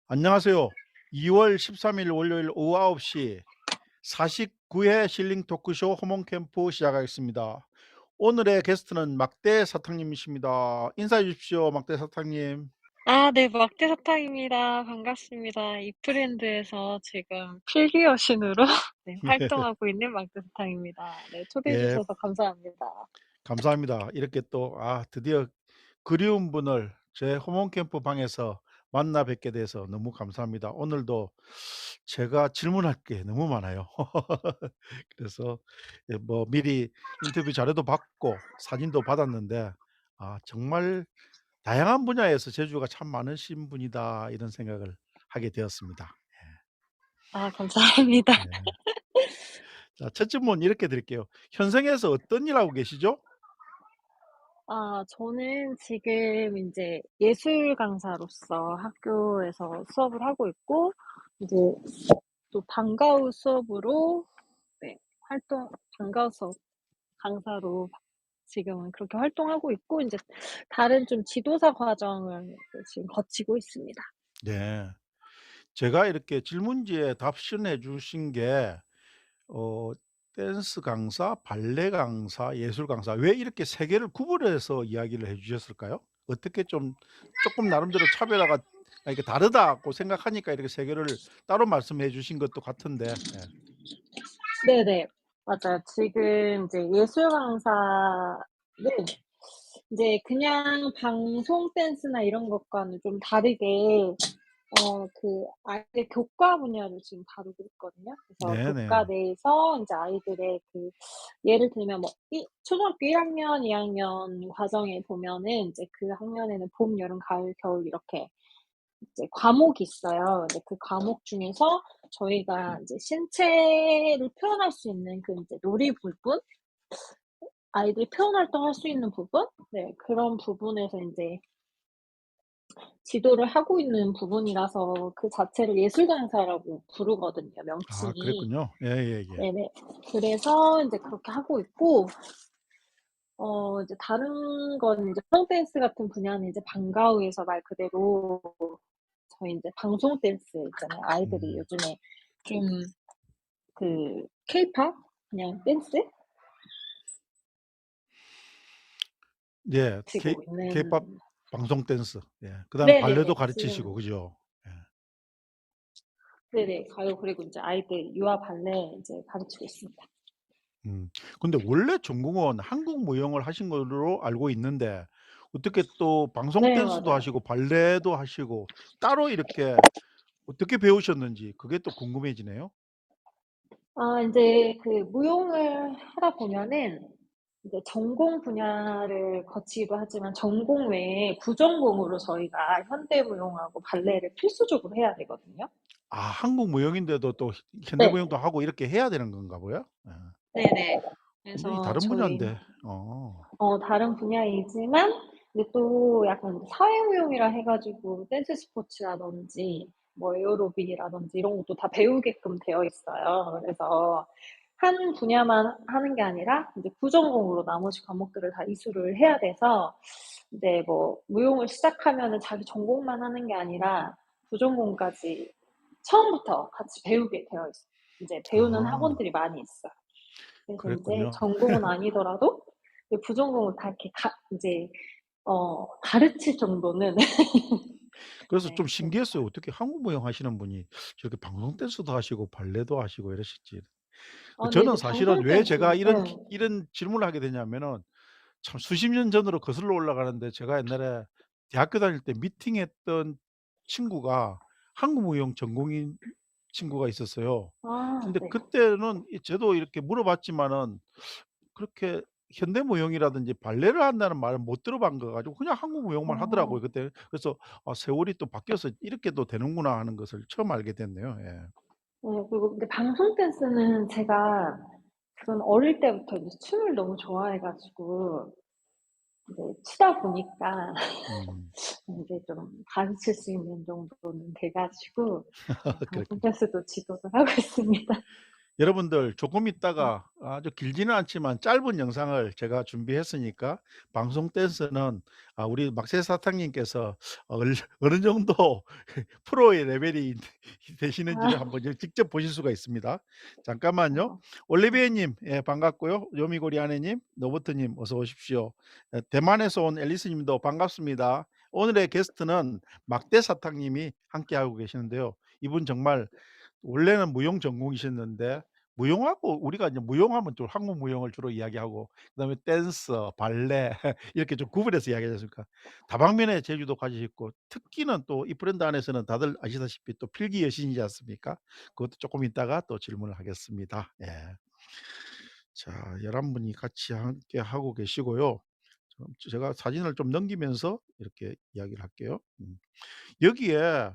안녕하세요. 2월 13일 월요일 오후 9시 49회 실링 토크쇼 호몬 캠프 시작하겠습니다. 오늘의 게스트는 막대 사탕님이십니다. 인사해 주십시오, 막대 사탕님. 네, 막대 사탕입니다. 반갑습니다. 이프랜드에서 지금 필기 여신으로 네, 활동하고 있는 막대 사탕입니다. 네, 초대해 예, 주셔서 감사합니다. 감사합니다. 이렇게 또 드디어 그리운 분을 제 호몬 캠프 방에서 만나 뵙게 돼서 너무 감사합니다. 오늘도 제가 질문할 게 너무 많아요. 그래서 뭐 미리 인터뷰 자료도 받고 사진도 받았는데 정말 다양한 분야에서 재주가 참 많으신 분이다 이런 생각을 하게 되었습니다. 감사합니다. 예. 자, 첫 질문 이렇게 드릴게요. 현생에서 어떤 일 하고 계시죠? 저는 지금 이제 예술 강사로서 학교에서 수업을 하고 있고, 이제 또 방과 후 수업으로, 네, 방과 후 수업 강사로 지금은 그렇게 활동하고 있고, 이제 다른 좀 지도사 과정을 지금 거치고 있습니다. 네. 제가 이렇게 질문지에 답변해 주신 게 어 댄스 강사, 발레 강사, 예술 강사 왜 이렇게 세 개를 구분해서 이야기를 해 주셨을까요? 어떻게 좀 조금 나름대로 차별화가 이게 다르다고 생각하니까 이렇게 세 개를 따로 말씀해 주신 것도 같은데. 예. 네네. 맞아요. 지금 이제 예술 강사는 이제 그냥 방송 댄스나 이런 것과는 좀 다르게 아이들 교과 분야를 지금 다루고 있거든요. 그래서 네네. 교과 내에서 인제 아이들의 예를 들면 뭐 초등학교 1 학년, 2 학년 과정에 보면은 인제 그 학년에는 봄, 여름, 가을, 겨울 이렇게 이제 과목이 있어요. 근데 그 과목 중에서 저희가 인제 신체를 표현할 수 있는 그 인제 놀이 부분, 아이들이 표현 활동할 수 있는 부분, 네, 그런 부분에서 인제 지도를 하고 있는 부분이라서 그 자체를 예술 강사라고 부르거든요, 명칭이. 그랬군요. 예예예. 네네. 그래서 인제 그렇게 하고 있고, 이제 다른 건 이제 폴 댄스 같은 분야는 이제 방과 후에서 말 그대로 저희 인제 방송 댄스 있잖아요. 아이들이 음. 요즘에 좀 케이팝 그냥 댄스 예. 치고 케이팝 있는. 방송 댄스. 예. 그다음에 발레도 네네네. 가르치시고 지금. 그죠? 예. 네네. 가요. 그리고 인제 아이들 유아 발레 인제 가르치고 있습니다. 음. 근데 원래 전공은 한국 무용을 하신 걸로 알고 있는데 어떻게 또 방송 네, 댄스도 맞아요. 하시고 발레도 하시고 따로 이렇게 어떻게 배우셨는지 그게 또 궁금해지네요. 인제 무용을 하다 보면은 이제 전공 분야를 거치기도 하지만 전공 외에 부전공으로 저희가 현대무용하고 발레를 필수적으로 해야 되거든요. 한국 무용인데도 또 현대 네. 무용도 하고 이렇게 해야 되는 건가 봐요? 예. 네네. 완전히 그래서 다른 저희 분야인데. 어. 다른 분야이지만 근데 또 약간 사회무용이라 해 가지고 댄스 스포츠라든지 뭐 에어로빅이라든지 이런 것도 다 배우게끔 되어 있어요. 그래서 한 분야만 하는 게 아니라 이제 부전공으로 나머지 과목들을 다 이수를 해야 돼서 이제 뭐 무용을 시작하면은 자기 전공만 하는 게 아니라 부전공까지 처음부터 같이 배우게 되어 있어요. 인제 배우는 아 학원들이 많이 있어요. 그래서 인제 그랬군요. 전공은 아니더라도 이제 부전공을 다 이렇게 인제 가르칠 정도는. 그래서 네, 좀 됩니다. 신기했어요. 어떻게 한국 무용 하시는 분이 저렇게 방송 댄스도 하시고 발레도 하시고 이러실지. 근데 저는 이제 사실은 방송 왜 제가 댄스는 이런 질문을 하게 되냐면은 참 수십 년 전으로 거슬러 올라가는데 제가 옛날에 대학교 다닐 때 미팅했던 친구가 한국 무용 전공인 친구가 있었어요. 근데 네. 그때는 저도 이렇게 물어봤지만은 그렇게 현대 무용이라든지 발레를 한다는 말을 못 들어본 거 가지고 그냥 한국 무용만 하더라고요 어. 그때. 그래서 '세월이 또 바뀌어서 이렇게도 되는구나.' 하는 것을 처음 알게 됐네요. 예. 그리고 근데 방송 댄스는 제가 그건 어릴 때부터 이제 춤을 너무 좋아해 가지고 이제 추다 보니까 음. 인제 좀 가르칠 수 있는 정도는 돼 가지고 네, 방송 그랬군요. 댄스도 지도를 하고 있습니다. 여러분들 조금 네. 있다가 아주 길지는 않지만 짧은 영상을 제가 준비했으니까 방송 댄스는 우리 막세 사탕님께서 어느 정도 프로의 레벨이 되시는지를 아. 한번 직접 보실 수가 있습니다. 잠깐만요. 어. 네. 올리비에님, 예, 반갑고요. 요미고리 아내님, 노버트님 어서 오십시오. 대만에서 온 앨리스 님도 반갑습니다. 오늘의 게스트는 막대 사탕님이 함께하고 계시는데요. 이분 정말 원래는 무용 전공이셨는데 무용하고 우리가 이제 무용하면 또 한국 무용을 주로 이야기하고 그다음에 댄스, 발레 이렇게 좀 구분해서 이야기하지 않습니까? 다방면의 재주도 가지셨고 특기는 또 이 브랜드 안에서는 다들 아시다시피 또 필기 여신이지 않습니까? 그것도 조금 이따가 또 질문을 하겠습니다. 예. 자, 11 분이 같이 함께 하고 계시고요. 제가 사진을 좀 넘기면서 이렇게 이야기를 할게요. 여기에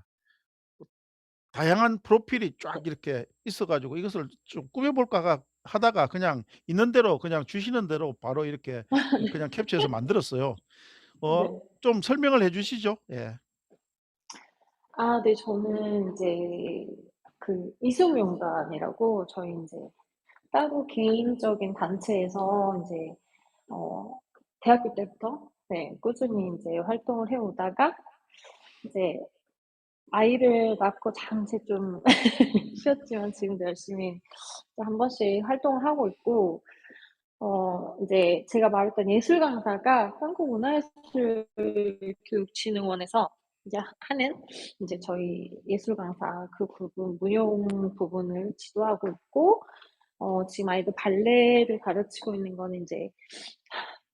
다양한 프로필이 쫙 이렇게 있어 가지고 이것을 좀 꾸며 볼까 하다가 그냥 있는 대로 그냥 주시는 대로 바로 이렇게 그냥 캡처해서 만들었어요. 네. 좀 설명을 해 주시죠. 예. 아 네. 저는 이제 그 이수명단이라고 저희 인제 따로 개인적인 단체에서 인제 어 대학교 때부터 네 꾸준히 인제 활동을 해 오다가 이제 아이를 낳고 잠시 좀 쉬었지만 지금도 열심히 또 한 번씩 활동을 하고 있고 이제 제가 말했던 예술 강사가 한국문화예술교육진흥원에서 이제 하는 인제 저희 예술 강사 그 부분 무용 부분을 지도하고 있고 지금 아이들 발레를 가르치고 있는 거는 인제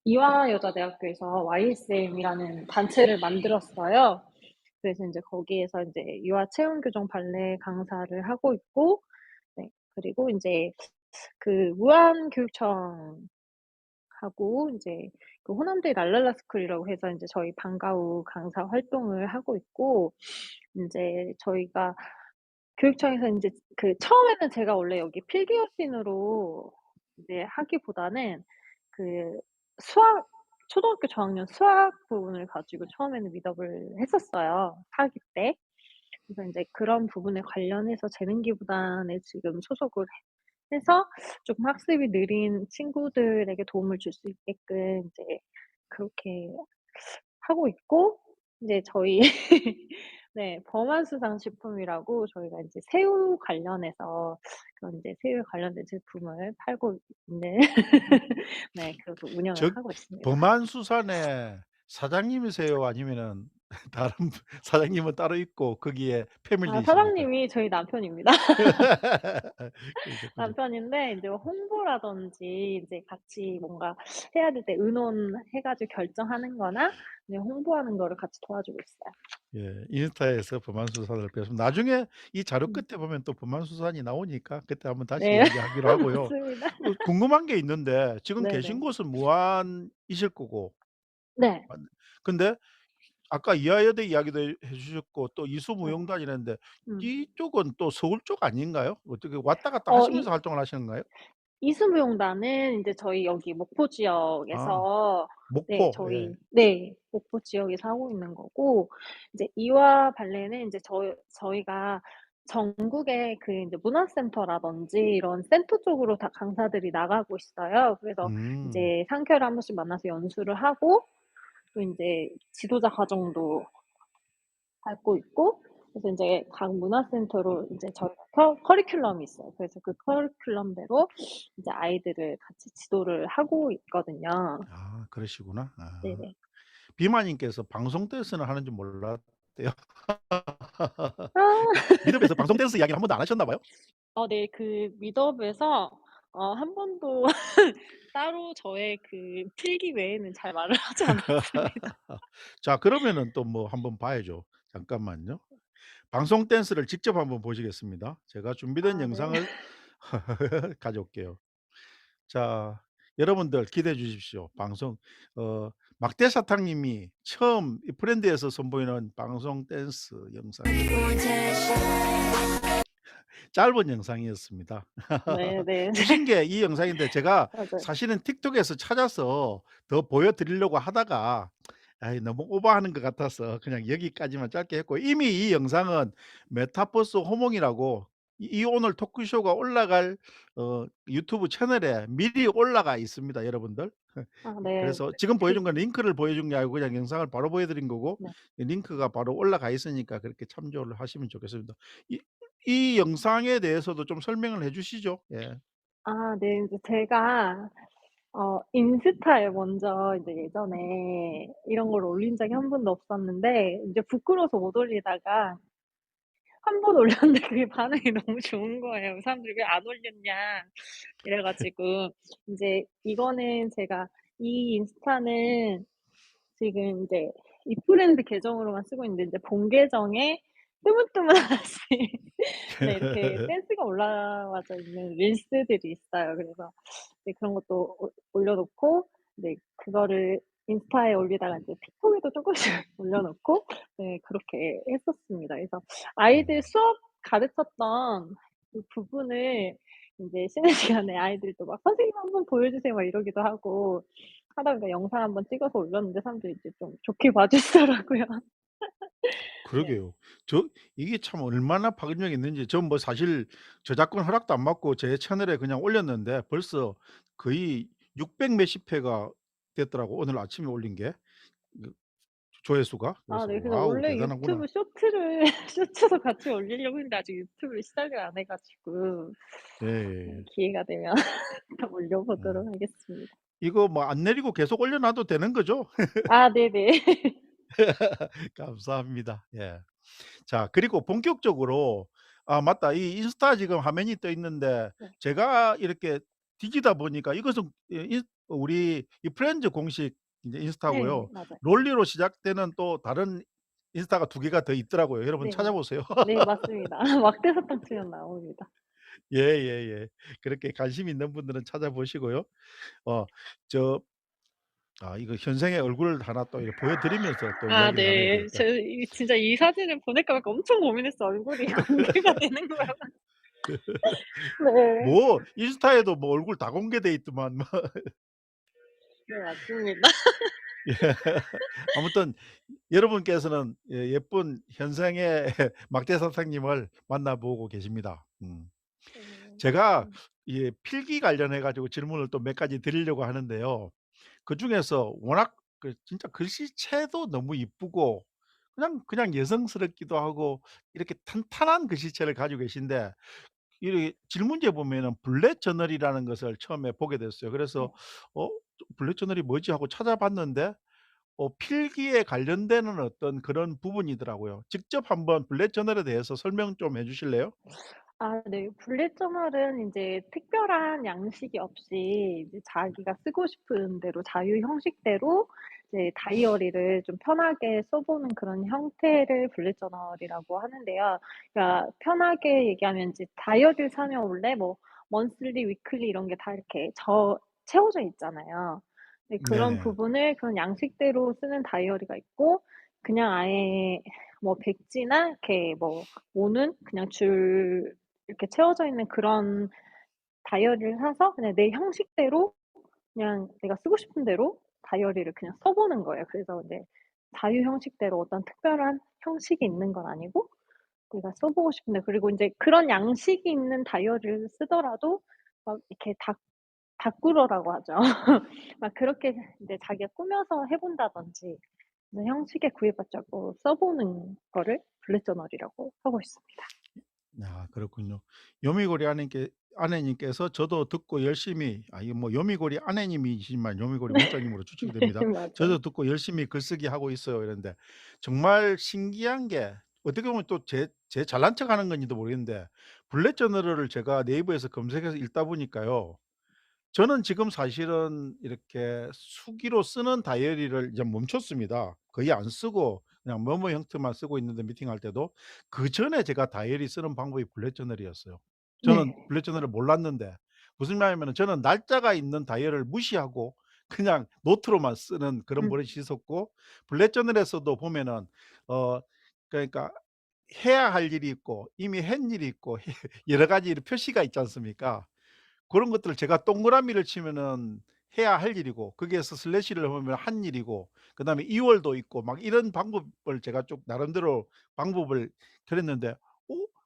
이화여자대학교에서 YSM이라는 단체를 만들었어요. 그래서 인제 거기에서 인제 유아 체험 교정 발레 강사를 하고 있고 네 그리고 인제 그 무안교육청하고 인제 그 호남대 랄랄라 스쿨이라고 해서 인제 저희 방과 후 강사 활동을 하고 있고 인제 저희가 교육청에서 인제 그 처음에는 제가 원래 여기 필기여신으로 이제 하기보다는 그 수학 초등학교 저학년 수학 부분을 가지고 처음에는 미덕을 했었어요, 4 학기 때. 그래서 인제 그런 부분에 관련해서 재능기부단에 지금 소속을 해서 쪼끔 학습이 느린 친구들에게 도움을 줄 수 있게끔 이제 그렇게 하고 있고 인제 저희 네 범한수상식품이라고 저희가 인제 새우 관련해서 그런 인제 새우에 관련된 제품을 팔고 있는 네 그렇게 운영을 저 하고 있습니다. 범한수산의 사장님이세요? 아니면은 다른 사장님은 따로 있고 거기에 아 패밀리이십니까? 사장님이 저희 남편입니다. 그러셨군요. 남편인데 인제 뭐 홍보라든지 인제 같이 뭔가 해야 될 때 의논해 가지고 결정하는 거나 그냥 홍보하는 거를 같이 도와주고 있어요. 예. 인스타에서 범한수산을 배웠습니다. 나중에 이 자료 음. 끝에 보면 또 범한수산이 나오니까 그때 한번 다시 네. 이야기하기로 하고요. 맞습니다. 궁금한 게 있는데 지금 계신 네네. 곳은 무안이실 거고 네. 맞 근데 아까 이화여대 이야기도 해 주셨고 또 네. 이수무용단이라는데 음. 이쪽은 또 서울 쪽 아닌가요? 어떻게 왔다 갔다 이 하시면서 활동을 하시는 거예요? 이수무용단은 인제 저희 여기 목포 아, 지역에서 네 목포. 예. 저희 네 목포 지역에서 하고 있는 거고 이제 이화 발레는 인제 저희가 전국에 그 인제 문화센터라든지 이런 센터 쪽으로 다 강사들이 나가고 있어요. 그래서 음. 인제 상켜를 한 번씩 만나서 연수를 하고 또 인제 지도자 과정도 밟고 있고 그래서 인제 각 문화센터로 인제 저희가 커리큘럼이 있어요. 그래서 그 커리큘럼대로 이제 아이들을 같이 지도를 하고 있거든요. 아, 그러시구나. 네네. 비마님께서 방송 댄스는 하는 줄 몰랐대요. 아. 미드에서 방송 댄스 이야기는 한 번도 안 하셨나 봐요? 네. 그 미더업에서 한 번도 따로 저의 그 필기 외에는 잘 말을 하지 않았습니다. 자, 그러면은 또 뭐 한번 봐야죠. 잠깐만요. 방송 댄스를 직접 한번 보시겠습니다. 제가 준비된 아 네. 영상을 가져올게요. 자, 여러분들 기대해 주십시오. 방송 막대 사탕님이 처음 이 브랜드에서 선보이는 방송 댄스 영상이었습니다. 짧은 영상이었습니다. 네네. 주신 게 이 영상인데 제가 맞아요. 사실은 틱톡에서 찾아서 더 보여 드리려고 하다가 너무 오버하는 것 같아서 그냥 여기까지만 짧게 했고 이미 이 영상은 메타버스 호몽이라고 이 오늘 토크쇼가 올라갈 유튜브 채널에 미리 올라가 있습니다, 여러분들. 아 네. 그래서 지금 그 보여준 건 링크를 보여준 게 아니고 그냥 영상을 바로 보여 드린 거고, 네. 이 링크가 바로 올라가 있으니까 그렇게 참조를 하시면 좋겠습니다. 이 이 영상에 대해서도 좀 설명을 해 주시죠. 예. 아 네. 인제 제가 인스타에 먼저 이제 예전에 이런 걸 올린 적이 한 번도 없었는데 인제 부끄러워서 못 올리다가 한 번 올렸는데 그게 반응이 너무 좋은 거예요. 사람들이 "왜 안 올렸냐." 이래 가지고 인제 이거는 제가 이 인스타는 지금 인제 이 브랜드 계정으로만 쓰고 있는데 인제 본 계정에 뜨문뜨문하나씩 네 이렇게 댄스가 올라와져 있는 릴스들이 있어요. 그래서 이제 그런 것도 올려 놓고 네 그거를 인스타에 올리다가 인제 틱톡에도 쪼끔씩 올려 놓고 네 그렇게 했었습니다. 그래서 아이들 음. 수업 가르쳤던 그 부분을 인제 쉬는 시간에 아이들도 막 "선생님 한번 보여주세요." 막 이러기도 하고 하다 보니까 영상 한번 찍어서 올렸는데 사람들이 이제 좀 좋게 봐 주시더라고요. 네. 그러게요. 저 이게 참 얼마나 파급력이 있는지, 전 뭐 사실 저작권 허락도 안 받고 제 채널에 그냥 올렸는데 벌써 거의 600 몇십 회가 됐더라고, 오늘 아침에 올린 게. 그 조회수가. 아 그래서 네. 그래서 '와우, 원래 대단하구나.' 유튜브 쇼트를 쇼츠도 같이 올리려고 했는데 아직 유튜브를 시작을 안 해 가지고 네 예예예. 기회가 되면 또 올려보도록 음. 하겠습니다. 이거 뭐 안 내리고 계속 올려 놔도 되는 거죠? 아 네네. 감사합니다. 예. 자, 그리고 본격적으로, 아 맞다. 이 인스타 지금 화면이 떠 있는데 네. 제가 이렇게 뒤지다 보니까 이것은 우리 이 프렌즈 공식 이제 네 인스타고요. 맞아요. 롤리로 시작되는 또 다른 인스타가 두 개가 더 있더라고요. 여러분 네. 찾아보세요. 네 맞습니다. 막대사탕 치면 나옵니다. 예예예. 그렇게 관심 있는 분들은 찾아보시고요. 어 저 이거 현생의 얼굴을 하나 또 이렇게 보여 드리면서 또 아 이야기를 나눠야 네. 되겠다. 저 이 진짜 이 사진을 보낼까 말까 엄청 고민했어요. 얼굴이 공개가 되는 거야. 네. 뭐 인스타에도 뭐 얼굴 다 공개돼 있더만 뭐. 네 맞습니다. 예. 아무튼 여러분께서는 예쁜 현생의 막대 사장님을 만나보고 계십니다. 네. 제가 음. 이 필기 관련해 가지고 질문을 또 몇 가지 드리려고 하는데요. 그중에서 워낙 진짜 글씨체도 너무 이쁘고 그냥 여성스럽기도 하고 이렇게 탄탄한 글씨체를 가지고 계신데, 이 질문지에 보면은 블랙 저널이라는 것을 처음에 보게 됐어요. 그래서 네. '어 블랙 저널이 뭐지?' 하고 찾아봤는데 필기에 관련되는 어떤 그런 부분이더라고요. 직접 한번 블랙 저널에 대해서 설명 좀 해 주실래요? 아 네. 블랙 저널은 인제 특별한 양식이 없이 이제 자기가 쓰고 싶은 대로 자유 형식대로 이제 다이어리를 좀 편하게 써 보는 그런 형태를 블랙 저널이라고 하는데요. 그러니까 편하게 얘기하면 이제 다이어리를 사면 원래 뭐 먼슬리, 위클리 이런 게 다 이렇게 채워져 있잖아요. 네 그런 네네. 부분을 그런 양식대로 쓰는 다이어리가 있고 그냥 아예 뭐 백지나 이렇게 뭐 모는 그냥 줄 이렇게 채워져 있는 그런 다이어리를 사서 그냥 내 형식대로 그냥 내가 쓰고 싶은 대로 다이어리를 그냥 써 보는 거예요. 그래서 이제 자유 형식대로 어떤 특별한 형식이 있는 건 아니고 내가 써 보고 싶은데 그리고 인제 그런 양식이 있는 다이어리를 쓰더라도 막 이렇게 다꾸러라고 하죠. 막 그렇게 이제 자기가 꾸며서 해 본다든지 그런 형식에 구애받지 않고 써 보는 거를 블랙 저널이라고 하고 있습니다. 아, 그렇군요. 요미고리 아내님께서 "저도 듣고 열심히", 이거 뭐 요미고리 아내님이시지만 요미고리 문자님으로 추측이 네 됩니다. 맞아요. "저도 듣고 열심히 글쓰기 하고 있어요." 이랬는데, 정말 신기한 게 어떻게 보면 또 제 잘난 척하는 건지도 모르겠는데, 블랙 저너를 제가 네이버에서 검색해서 읽다 보니까요. 저는 지금 사실은 이렇게 수기로 쓰는 다이어리를 이제 멈췄습니다. 거의 안 쓰고 그냥 메모 형태만 쓰고 있는데, 미팅할 때도. 그전에 제가 다이어리 쓰는 방법이 블랙 저널이었어요. 저는 네. 블랙 저널을 몰랐는데, 무슨 말이냐면은 저는 날짜가 있는 다이어리를 무시하고 그냥 노트로만 쓰는 그런 음. 버릇이 있었고, 블랙 저널에서도 보면은 어 그러니까 해야 할 일이 있고 이미 한 일이 있고 여러 가지 표시가 있지 않습니까? 그런 것들을 제가 동그라미를 치면은 해야 할 일이고, 거기에서 슬래시를 하면 한 일이고, 그다음에 2 월도 있고 막 이런 방법을 제가 쭉 나름대로 방법을 들였는데,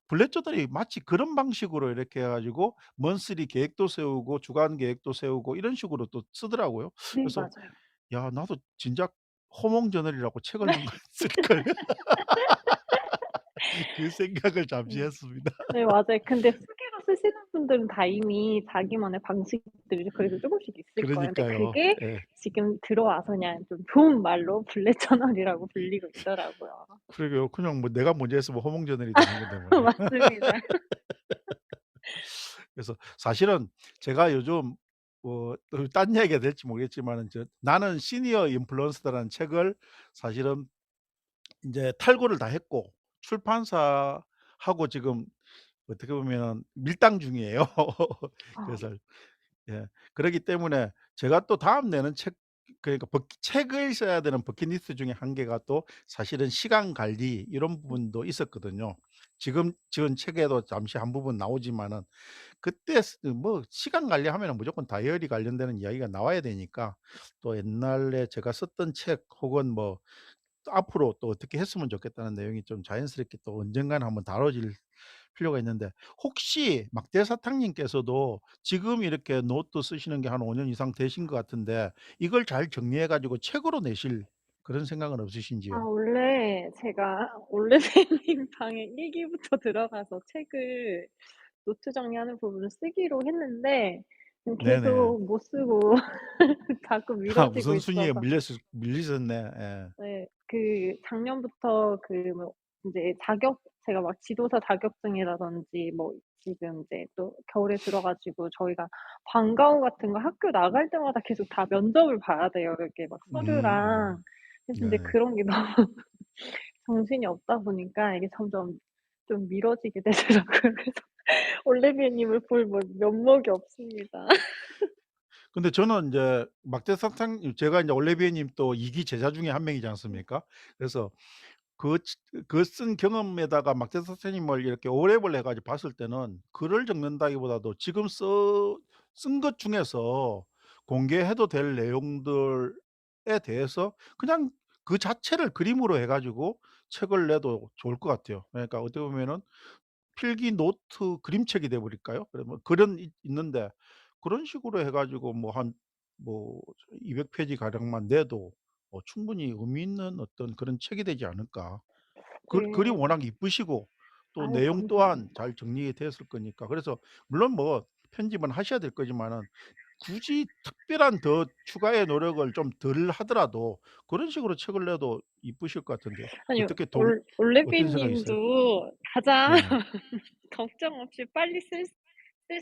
블래저들이 마치 그런 방식으로 이렇게 해 가지고 먼스리 계획도 세우고 주간 계획도 세우고 이런 식으로 또 쓰더라고요. 네 그래서 맞아요. '야 나도 진작 호몽 저널이라고 책을 좀 쓸걸.' 그 생각을 잠시 음. 했습니다. 네 맞아요. 근데 수기로 쓰시는 분들은 다 이미 자기만의 방식들이 그래도 쪼금씩 있을 거예요. 근데 그러니까요. 그게 예. 지금 들어와서 그냥 좀 좋은 말로 블랙 저널이라고 불리고 있더라고요. 그러게요. 그냥 뭐 내가 먼저 했으면 호몽 저널이 되는 건데 말이에요. 맞습니다. 그래서 사실은 제가 요즘 또 딴 이야기가 될지 모르겠지만은 "나는 시니어 인플루언서다."라는 책을 사실은 인제 탈고를 다 했고 출판사하고 지금 어떻게 보면은 밀당 중이에요. 아 그래서 예. 그러기 때문에 제가 또 다음 내는 책, 그러니까 책을 써야 되는 버킷리스트 중에 한 개가 또 사실은 시간 관리 이런 부분도 있었거든요. 지금 책에도 잠시 한 부분 나오지만은 그때 뭐 시간 관리하면은 무조건 다이어리 관련되는 이야기가 나와야 되니까 또 옛날에 제가 썼던 책 혹은 뭐 또 앞으로 또 어떻게 했으면 좋겠다는 내용이 좀 자연스럽게 또 언젠가는 한번 다뤄질 필요가 있는데, 혹시 막대사탕님께서도 지금 이렇게 노트 쓰시는 게 한 5년 이상 되신 것 같은데 이걸 잘 정리해 가지고 책으로 내실 그런 생각은 없으신지요? 원래 제가 올레세님 방에 일기부터 들어가서 책을 노트 정리하는 부분을 쓰기로 했는데 네네. 계속 못 쓰고 자꾸 아 미뤄지고 우선순위에 있어서 밀리셨네. 예. 네. 그 작년부터 그 뭐 인제 제가 막 지도사 자격증이라든지 뭐 지금 이제 또 겨울에 들어 가지고 저희가 방과후 같은 거 학교 나갈 때마다 계속 다 면접을 봐야 돼요, 이렇게 막 음. 서류랑. 그래서 근데 네. 그런 게 너무 정신이 없다 보니까 이게 점점 좀 미뤄지게 되더라고요. 그래서 올리비아 님을 볼 뭐 면목이 없습니다. 근데 저는 인제 막대사탕님, 제가 인제 올리비에님 또 2기 제자 중에 한 명이지 않습니까? 그래서 그 쓴 경험에다가 막대사장님을 이렇게 오랩을 해 가지고 봤을 때는 글을 적는다기보다도 지금 쓴 것 중에서 공개해도 될 내용들에 대해서 그냥 그 자체를 그림으로 해 가지고 책을 내도 좋을 것 같아요. 그러니까 어떻게 보면은 필기 노트 그림책이 돼 버릴까요? 그러면 글은 있는데 그런 식으로 해 가지고 뭐 한 뭐 200 페이지 가량만 내도 충분히 의미 있는 어떤 그런 책이 되지 않을까. 글이 네. 워낙 이쁘시고 또 아유 내용 또한 감사합니다. 잘 정리됐을 거니까. 그래서 물론 뭐 편집은 하셔야 될 거지만은 굳이 특별한 더 추가의 노력을 좀 덜 하더라도 그런 식으로 책을 내도 이쁘실 것 같은데요. 아니 어떻게 올리비 어떤 생각이세요? 님도 가장 네네. 걱정 없이 빨리 쓸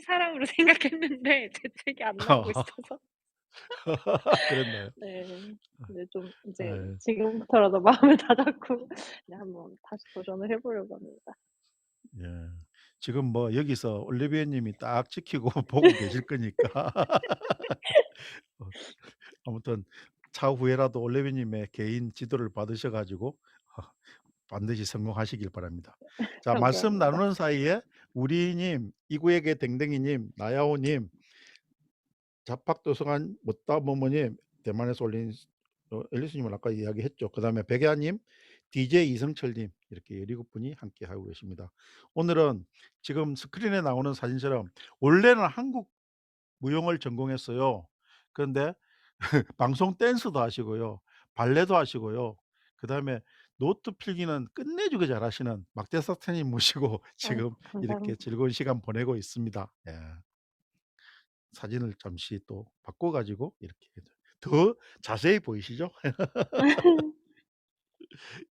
사람으로 생각했는데 제 책이 안 나오고 있어서 그랬나요? 네. 근데 좀 이제 예. 지금부터라도 마음을 다잡고 네 한번 다시 도전을 해 보려고 합니다. 예. 지금 뭐 여기서 올리비아 님이 딱 지키고 보고 계실 거니까. 어 아무튼 차후에라도 올리비아 님의 개인 지도를 받으셔 가지고 반드시 성공하시길 바랍니다. 자, 말씀 감사합니다. 나누는 사이에 우리 님, 이구에게 댕댕이 님, 나야오 님, 잡학도서관 못다모모 님, 대만에서 올린 앨리스 님은 아까 이야기했죠. 그다음에 백야 님, DJ 이성철 님, 이렇게 17 분이 함께하고 계십니다. 오늘은 지금 스크린에 나오는 사진처럼 원래는 한국 무용을 전공했어요. 그런데 방송 댄스도 하시고요. 발레도 하시고요. 그다음에 노트 필기는 끝내주게 잘하시는 막대사장님 모시고 아유 지금 이렇게 감사합니다. 즐거운 시간 보내고 있습니다. 예. 사진을 잠시 또 바꿔 가지고 이렇게 더 자세히 보이시죠?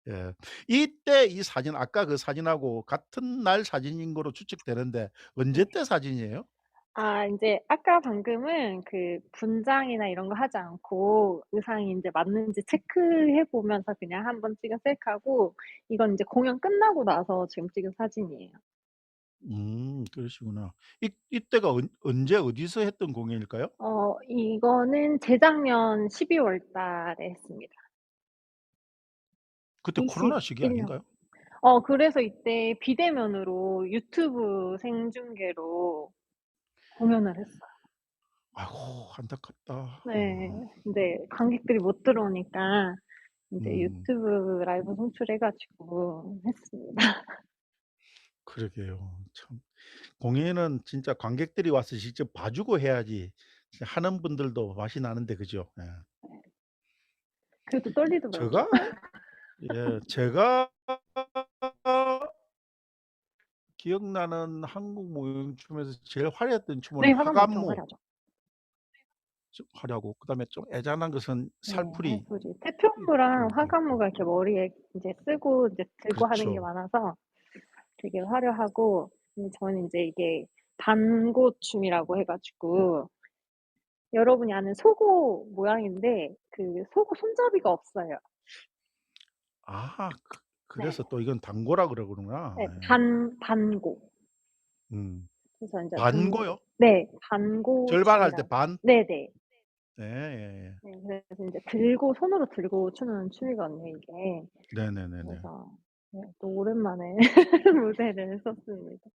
예. 이때 이 사진, 아까 그 사진하고 같은 날 사진인 거로 추측되는데 언제 네. 때 사진이에요? 아 인제 아까 방금은 그 분장이나 이런 거 하지 않고 의상이 인제 맞는지 체크해 보면서 그냥 한번 찍은 셀카고 이건 인제 공연 끝나고 나서 지금 찍은 사진이에요. 그러시구나. 이때가 언제 어디서 했던 공연일까요? 이거는 재작년 12월 달에 했습니다. 그때 코로나 시기 21 년. 아닌가요? 그래서 이때 비대면으로 유튜브 생중계로 공연을 했어요. 아이고 안타깝다. 네. 근데 관객들이 못 들어오니까 인제 음. 유튜브 라이브 송출해 가지고 했습니다. 그러게요. 참 공연은 진짜 관객들이 와서 직접 봐 주고 해야지 진짜 하는 분들도 맛이 나는데 그죠? 예. 그래도 떨리더라고요. 제가 제가 기억나는 한국 무용춤에서 제일 화려했던 춤은 네, 화관도 엄청 화관무 화려하죠. 좀 화려하고 그다음에 좀 애잔한 것은 네. 살풀이 할부지. 그런 태평무랑 것도 있고. 화관무가 이렇게 머리에 인제 쓰고 인제 들고 하는 게 그렇죠. 많아서 되게 화려하고, 저는 인제 이게 단고춤이라고 해 가지고 여러분이 아는 속옷 모양인데 그 속옷 손잡이가 없어요. 아 네. 그래서 또 이건 단고라 그러는구나. 네. 예. 반고. 음. 그래서 인제 반고요? 네. 절반할 때 반고춤이라. 반? 네네. 예예예. 네. 그래서 인제 들고 손으로 들고 추는 춤이거든요, 이게. 네네네네. 그래서 네, 또 오랜만에 무대를 섰습니다.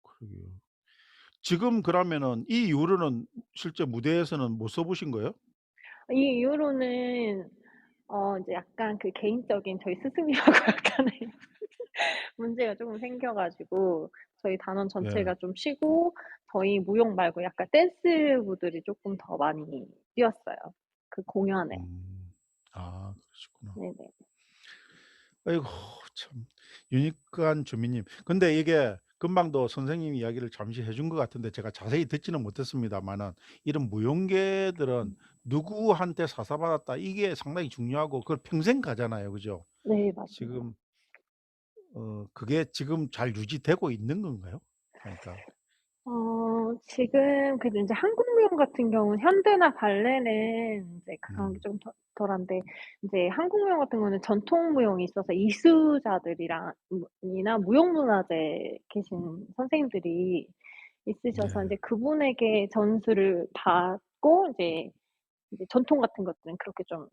그러게요. 지금 그러면은 이 이후로는 실제 무대에서는 못 써 보신 거예요? 이 이후로는 이제 약간 그 개인적인 저희 스승님하고 약간의 문제가 쪼금 생겨 가지고 저희 단원 네. 전체가 좀 쉬고 저희 무용 말고 약간 댄스부들이 쪼끔 더 많이 뛰었어요, 그 공연에. 음. 아 그러시구나. 네네. 아이고 참 유니크한 주민님. 근데 이게 금방도 선생님이 이야기를 잠시 해준 것 같은데 제가 자세히 듣지는 못했습니다마는 이런 무용계들은 음. 누구한테 사사받았다 이게 상당히 중요하고 그걸 평생 가잖아요. 그죠? 네, 맞습니다. 지금 그게 지금 잘 유지되고 있는 건가요? 그러니까 지금 그래도 인제 한국 무용 같은 경우는 현대나 발레는 인제 그런 게 음 좀 덜한데, 인제 한국 무용 같은 경우는 전통 무용이 있어서 이수자들이랑 이나 무용문화재 계신 선생님들이 있으셔서 네. 인제 그분에게 전수를 받고 이제 전통 같은 것들은 그렇게 좀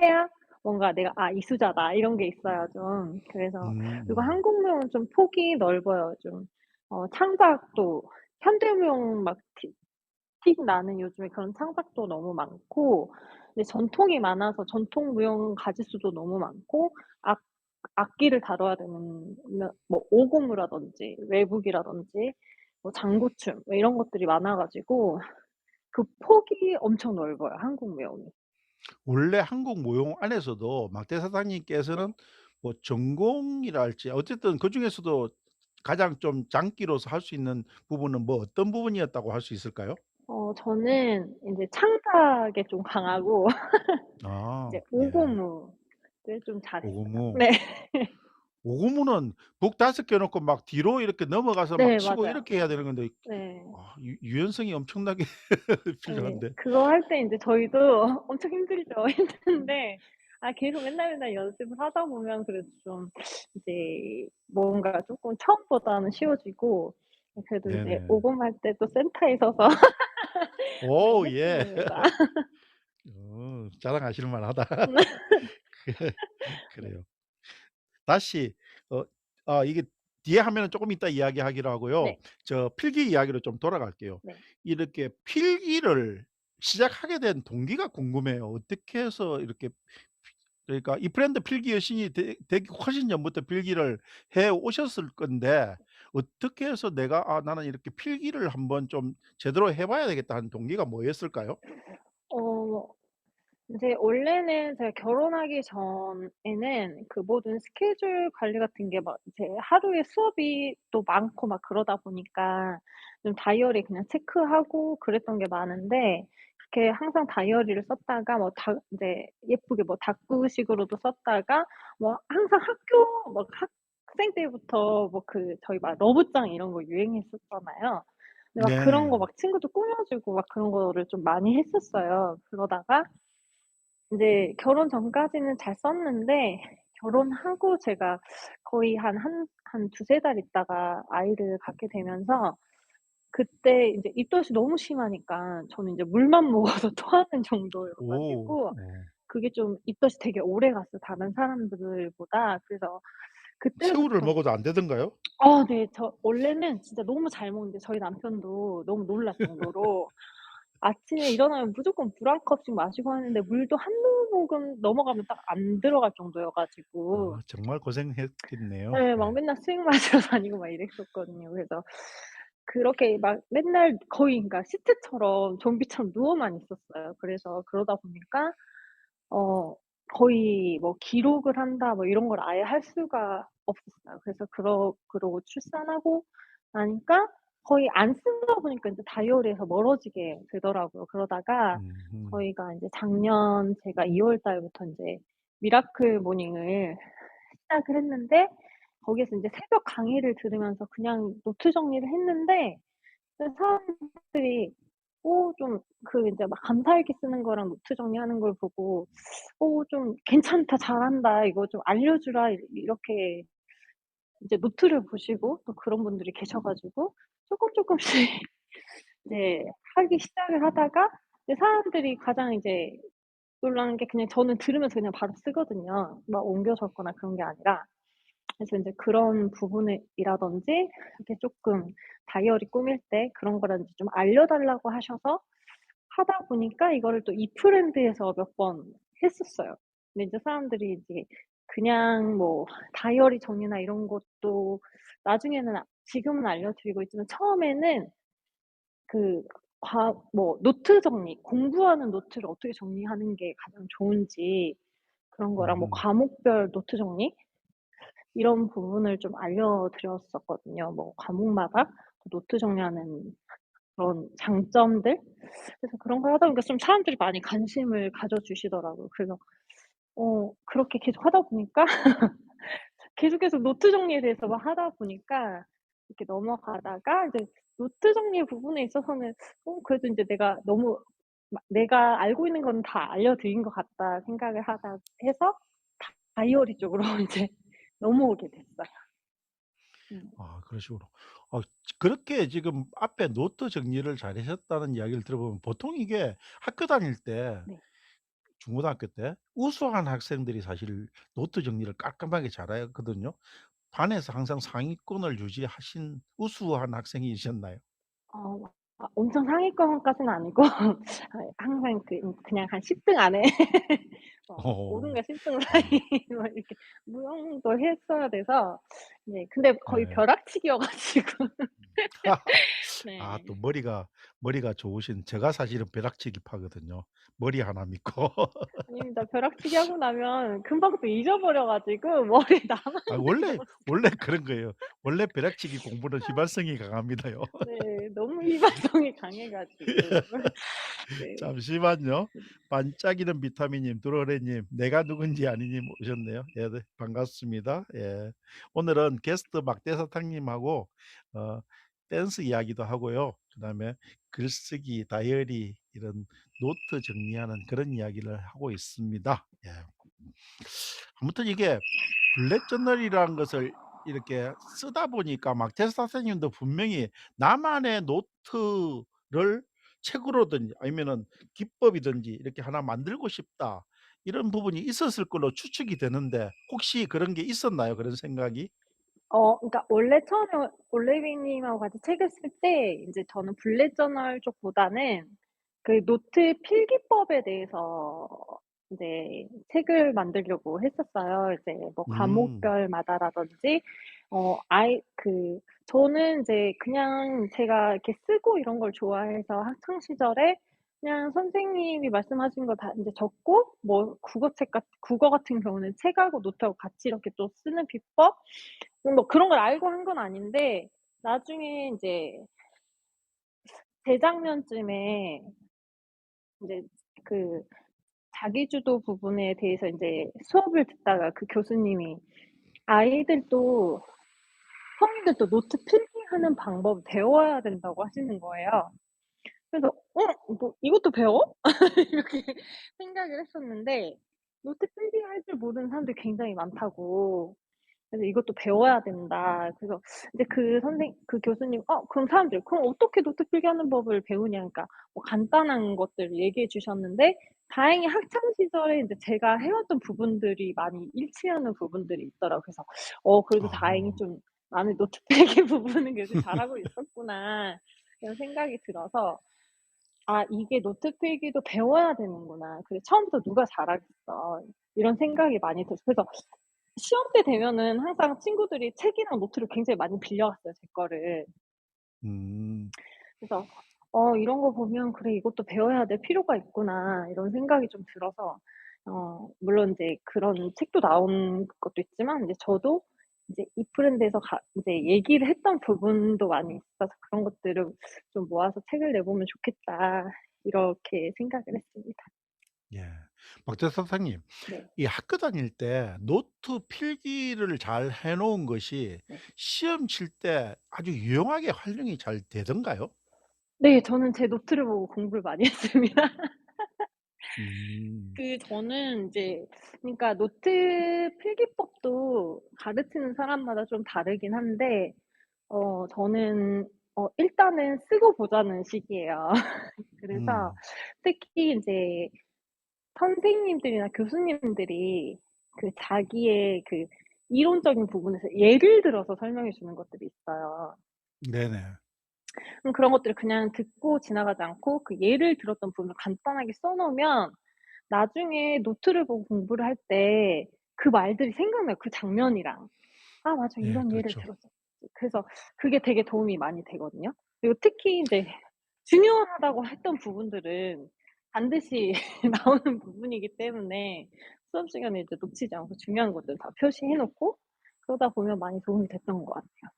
해야 뭔가 '내가 이수자다.' 이런 게 있어요 좀. 그래서 그리고 음. 한국 무용은 좀 폭이 넓어요 좀. 창작도 현대무용 막 틱 나는 요즘에 그런 창작도 너무 많고, 근데 전통이 많아서 전통 무용 가짓수도 너무 많고, 악 악기를 다뤄야 되는 뭐 오공무라든지 외국이라든지 뭐 장구춤 뭐 이런 것들이 많아 가지고 그 폭이 엄청 넓어요 한국 무용이. 원래 한국 무용 안에서도 막대 네. 사장님께서는 뭐 전공이랄지 어쨌든 그중에서도 가장 좀 장기로서 할 수 있는 부분은 뭐 어떤 부분이었다고 할 수 있을까요? 저는 인제 창작에 좀 강하고 아 이제 예. 오고무를 좀 잘했어요. 오고무. 네. 오고무는 북 다섯 개 놓고 막 뒤로 이렇게 넘어가서 막 네, 치고 맞아요. 이렇게 해야 되는 건데 네. 유 유연성이 엄청나게 예. 필요한데. 그거 할 때 인제 저희도 엄청 힘들죠. 힘든데 계속 맨날 연습을 하다 보면 그래도 좀 이제 뭔가 쪼끔 처음보다는 쉬워지고, 그래도 이제 네네. 오곰할 때 또 센터에 서서 네, 오 예. 했습니다. 자랑하실 만하다. 그래요. 다시 어 이게 뒤에 하면은 쪼금 이따 이야기하기로 하고요. 네. 저 필기 이야기로 좀 돌아갈게요. 네. 이렇게 필기를 시작하게 된 동기가 궁금해요. 어떻게 해서 이렇게 그러니까 이 브랜드 필기 여신이 되기 훨씬 전부터 필기를 해 오셨을 건데 어떻게 해서 내가 '아 나는 이렇게 필기를 한번 좀 제대로 해 봐야 되겠다.' 하는 동기가 뭐였을까요? 어 인제 원래는 제가 결혼하기 전에는 그 모든 스케줄 관리 같은 게 막 이제 하루에 수업이 또 많고 막 그러다 보니까 좀 다이어리 그냥 체크하고 그랬던 게 많은데, 그렇게 항상 다이어리를 썼다가 뭐 인제 예쁘게 뭐 다꾸식으로도 썼다가 뭐 항상 학교 막 학생 때부터 뭐 저희 막 러브장 이런 거 유행했었잖아요. 근데 막 그런 거 네. 막 친구들 꾸며 주고 막 그런 거를 좀 많이 했었어요. 그러다가 인제 결혼 전까지는 잘 썼는데, 결혼하고 제가 거의 한 두세 달 있다가 아이를 갖게 되면서 그때 인제 입덧이 너무 심하니까 저는 인제 물만 먹어서 토하는 정도여 오. 가지고 그게 좀 입덧이 되게 오래갔어요, 다른 사람들보다. 그래서 새우를 그때부터. 먹어도 안 되던가요? 네. 저 원래는 진짜 너무 잘 먹는데 저희 남편도 너무 놀랄 정도로 아침에 일어나면 무조건 물 한 컵씩 마시고 하는데 물도 한두 모금 넘어가면 딱 안 들어갈 정도여 가지고 정말 고생했겠네요. 예 막 예. 맨날 스낵 마시러 다니고 막 이랬었거든요. 그래서 그렇게 막 맨날 거의 그러니까 시체처럼 좀비처럼 누워만 있었어요. 그래서 그러다 보니까 어 거의 뭐 기록을 한다 뭐 이런 걸 아예 할 수가 없었어요. 그래서 그러고 출산하고 나니까 거의 안 쓰다 보니까 인제 다이어리에서 멀어지게 되더라고요. 그러다가 음음. 저희가 인제 작년 제가 2월 달부터 인제 미라클 모닝을 시작을 했는데 거기에서 인제 새벽 강의를 들으면서 그냥 노트 정리를 했는데 그 사람들이 좀 그 인제 막 감사일기 쓰는 거랑 노트 정리하는 걸 보고 좀 "괜찮다. 잘한다. 이거 좀 알려주라." 이렇게 이제 노트를 보시고 또 그런 분들이 계셔 가지고 쪼끔씩 이제 하기 시작을 하다가 이제 사람들이 가장 이제 놀라는 게 그냥 저는 들으면서 그냥 바로 쓰거든요. 막 옮겨 적거나 그런 게 아니라. 그래서 인제 그런 부분을 이라든지 이렇게 쪼끔 다이어리 꾸밀 때 그런 거라든지 좀 알려 달라고 하셔서 하다 보니까 이거를 또 이프랜드에서 몇 번 했었어요. 근데 이제 사람들이 이제 그냥 뭐 다이어리 정리나 이런 것도 나중에는 지금은 알려드리고 있지만 처음에는 그 뭐 노트 정리, 공부하는 노트를 어떻게 정리하는 게 가장 좋은지 그런 거랑 뭐 음음. 과목별 노트 정리 이런 부분을 좀 알려드렸었거든요. 뭐 과목마다 노트 정리하는 그런 장점들? 그래서 그런 걸 하다 보니까 좀 사람들이 많이 관심을 가져 주시더라고요. 그래서 그렇게 계속 하다 보니까 계속 노트 정리에 대해서 막 하다 보니까 이렇게 넘어가다가 이제 노트 정리 부분에 있어서는 그래도 인제 내가 너무 막 '내가 알고 있는 건 다 알려드린 것 같다.' 생각을 하다 해서 다이어리 쪽으로 이제 넘어오게 됐어요. 음. 아 그러시구나. 어 그렇게 지금 앞에 노트 정리를 잘하셨다는 이야기를 들어보면 보통 이게 학교 다닐 때 네. 중고등학교 때 우수한 학생들이 사실 노트 정리를 깔끔하게 잘하거든요. 반에서 항상 상위권을 유지하신 우수한 학생이셨나요? 어 엄청 상위권까지는 아니고 항상 그냥 한 10등 안에 5 어. 등과 10등 사이 아. 뭐 이렇게 무용도 했어야 돼서 네 근데 거의 예. 벼락치기여 가지고 아 네. 또 머리가 좋으신 제가 사실은 벼락치기파거든요. 머리 하나 믿고. 아닙니다. 벼락치기 하고 나면 금방 또 잊어버려 가지고 머리에 아 남았는 게 원래 없어요. 원래 그런 거예요. 원래 벼락치기 공부는 휘발성이 강합니다요. 네. 너무 희발성이 강해 가지고. 네. 잠시만요. 반짝이는 비타민님, 도로래님, 내가 누군지 아니님 오셨네요. 예 네 반갑습니다. 예. 오늘은 게스트 막대사탕님하고 어 댄스 이야기도 하고요. 그다음에 글쓰기, 다이어리 이런 노트 정리하는 그런 이야기를 하고 있습니다. 예. 아무튼 이게 블랙 저널이라는 것을 이렇게 쓰다 보니까 막태사 선생님도 분명히 나만의 노트를 책으로든지 아니면은 기법이든지 이렇게 하나 만들고 싶다. 이런 부분이 있었을 걸로 추측이 되는데 혹시 그런 게 있었나요? 그런 생각이? 그러니까 원래 처음에 올레비 님하고 같이 책을 쓸 때 인제 저는 블랙 저널 쪽보다는 그 노트 필기법에 대해서 인제 책을 만들려고 했었어요. 이제 뭐 음. 과목별마다라든지 저는 인제 그냥 제가 이렇게 쓰고 이런 걸 좋아해서 학창 시절에 그냥 선생님이 말씀하신 거 다 인제 적고 뭐 국어 같은 경우는 책하고 노트하고 같이 이렇게 또 쓰는 비법 뭐 그런 걸 알고 한 건 아닌데 나중에 인제 재작년쯤에 인제 그 자기주도 부분에 대해서 인제 수업을 듣다가 그 교수님이 "아이들도 성인들도 노트 필기하는 방법을 배워야 된다."고 하시는 거예요. 그래서 '뭐 이것도 배워?' 이렇게 생각을 했었는데 노트 필기할 줄 모르는 사람들이 굉장히 많다고. 그래서 "이것도 배워야 된다." 그래서 이제 그 교수님 그럼 사람들 "그럼 어떻게 노트 필기하는 법을 배우냐." 그러니까 뭐 간단한 것들을 얘기해 주셨는데 다행히 학창 시절에 인제 제가 해 왔던 부분들이 많이 일치하는 부분들이 있더라고요. 그래서 그래도 다행히 아. 좀 '나는 노트 필기 부분은 그래도 잘하고 있었구나.' 이런 생각이 들어서 '아 이게 노트 필기도 배워야 되는구나. 그래 처음부터 누가 잘하겠어.' 이런 생각이 많이 들어서 그래서 시험 때 되면은 항상 친구들이 책이랑 노트를 굉장히 많이 빌려갔어요, 제 거를. 음. 그래서 이런 거 보면 '그래 이것도 배워야 될 필요가 있구나.' 이런 생각이 좀 들어서 물론 인제 그런 책도 나온 것도 있지만 이제 저도 이제 이 브랜드에서 인제 얘기를 했던 부분도 많이 있어서 '그런 것들을 좀 모아서 책을 내보면 좋겠다.' 이렇게 생각을 했습니다. 예. 박대 선생님, 네. 이 학교 다닐 때 노트 필기를 잘 해 놓은 것이 네. 시험 칠 때 아주 유용하게 활용이 잘 되던가요? 네. 저는 제 노트를 보고 공부를 많이 했습니다. 음. 저는 인제 그러니까 노트 필기법도 가르치는 사람마다 좀 다르긴 한데 저는 일단은 쓰고 보자는 식이에요. 그래서 음. 특히 인제 선생님들이나 교수님들이 자기의 이론적인 부분에서 예를 들어서 설명해 주는 것들이 있어요. 네네. 그럼 그런 것들을 그냥 듣고 지나가지 않고 그 예를 들었던 부분을 간단하게 써 놓으면 나중에 노트를 보고 공부를 할 때 그 말들이 생각나요, 그 장면이랑. '아 맞아. 예, 이런 예를 그렇죠. 들었었지.' 그래서 그게 되게 도움이 많이 되거든요. 그리고 특히 인제 중요하다고 했던 부분들은 반드시 나오는 부분이기 때문에 수업 시간에 이제 놓치지 않고 중요한 것들 다 표시해 놓고 그러다 보면 많이 도움이 됐던 것 같아요.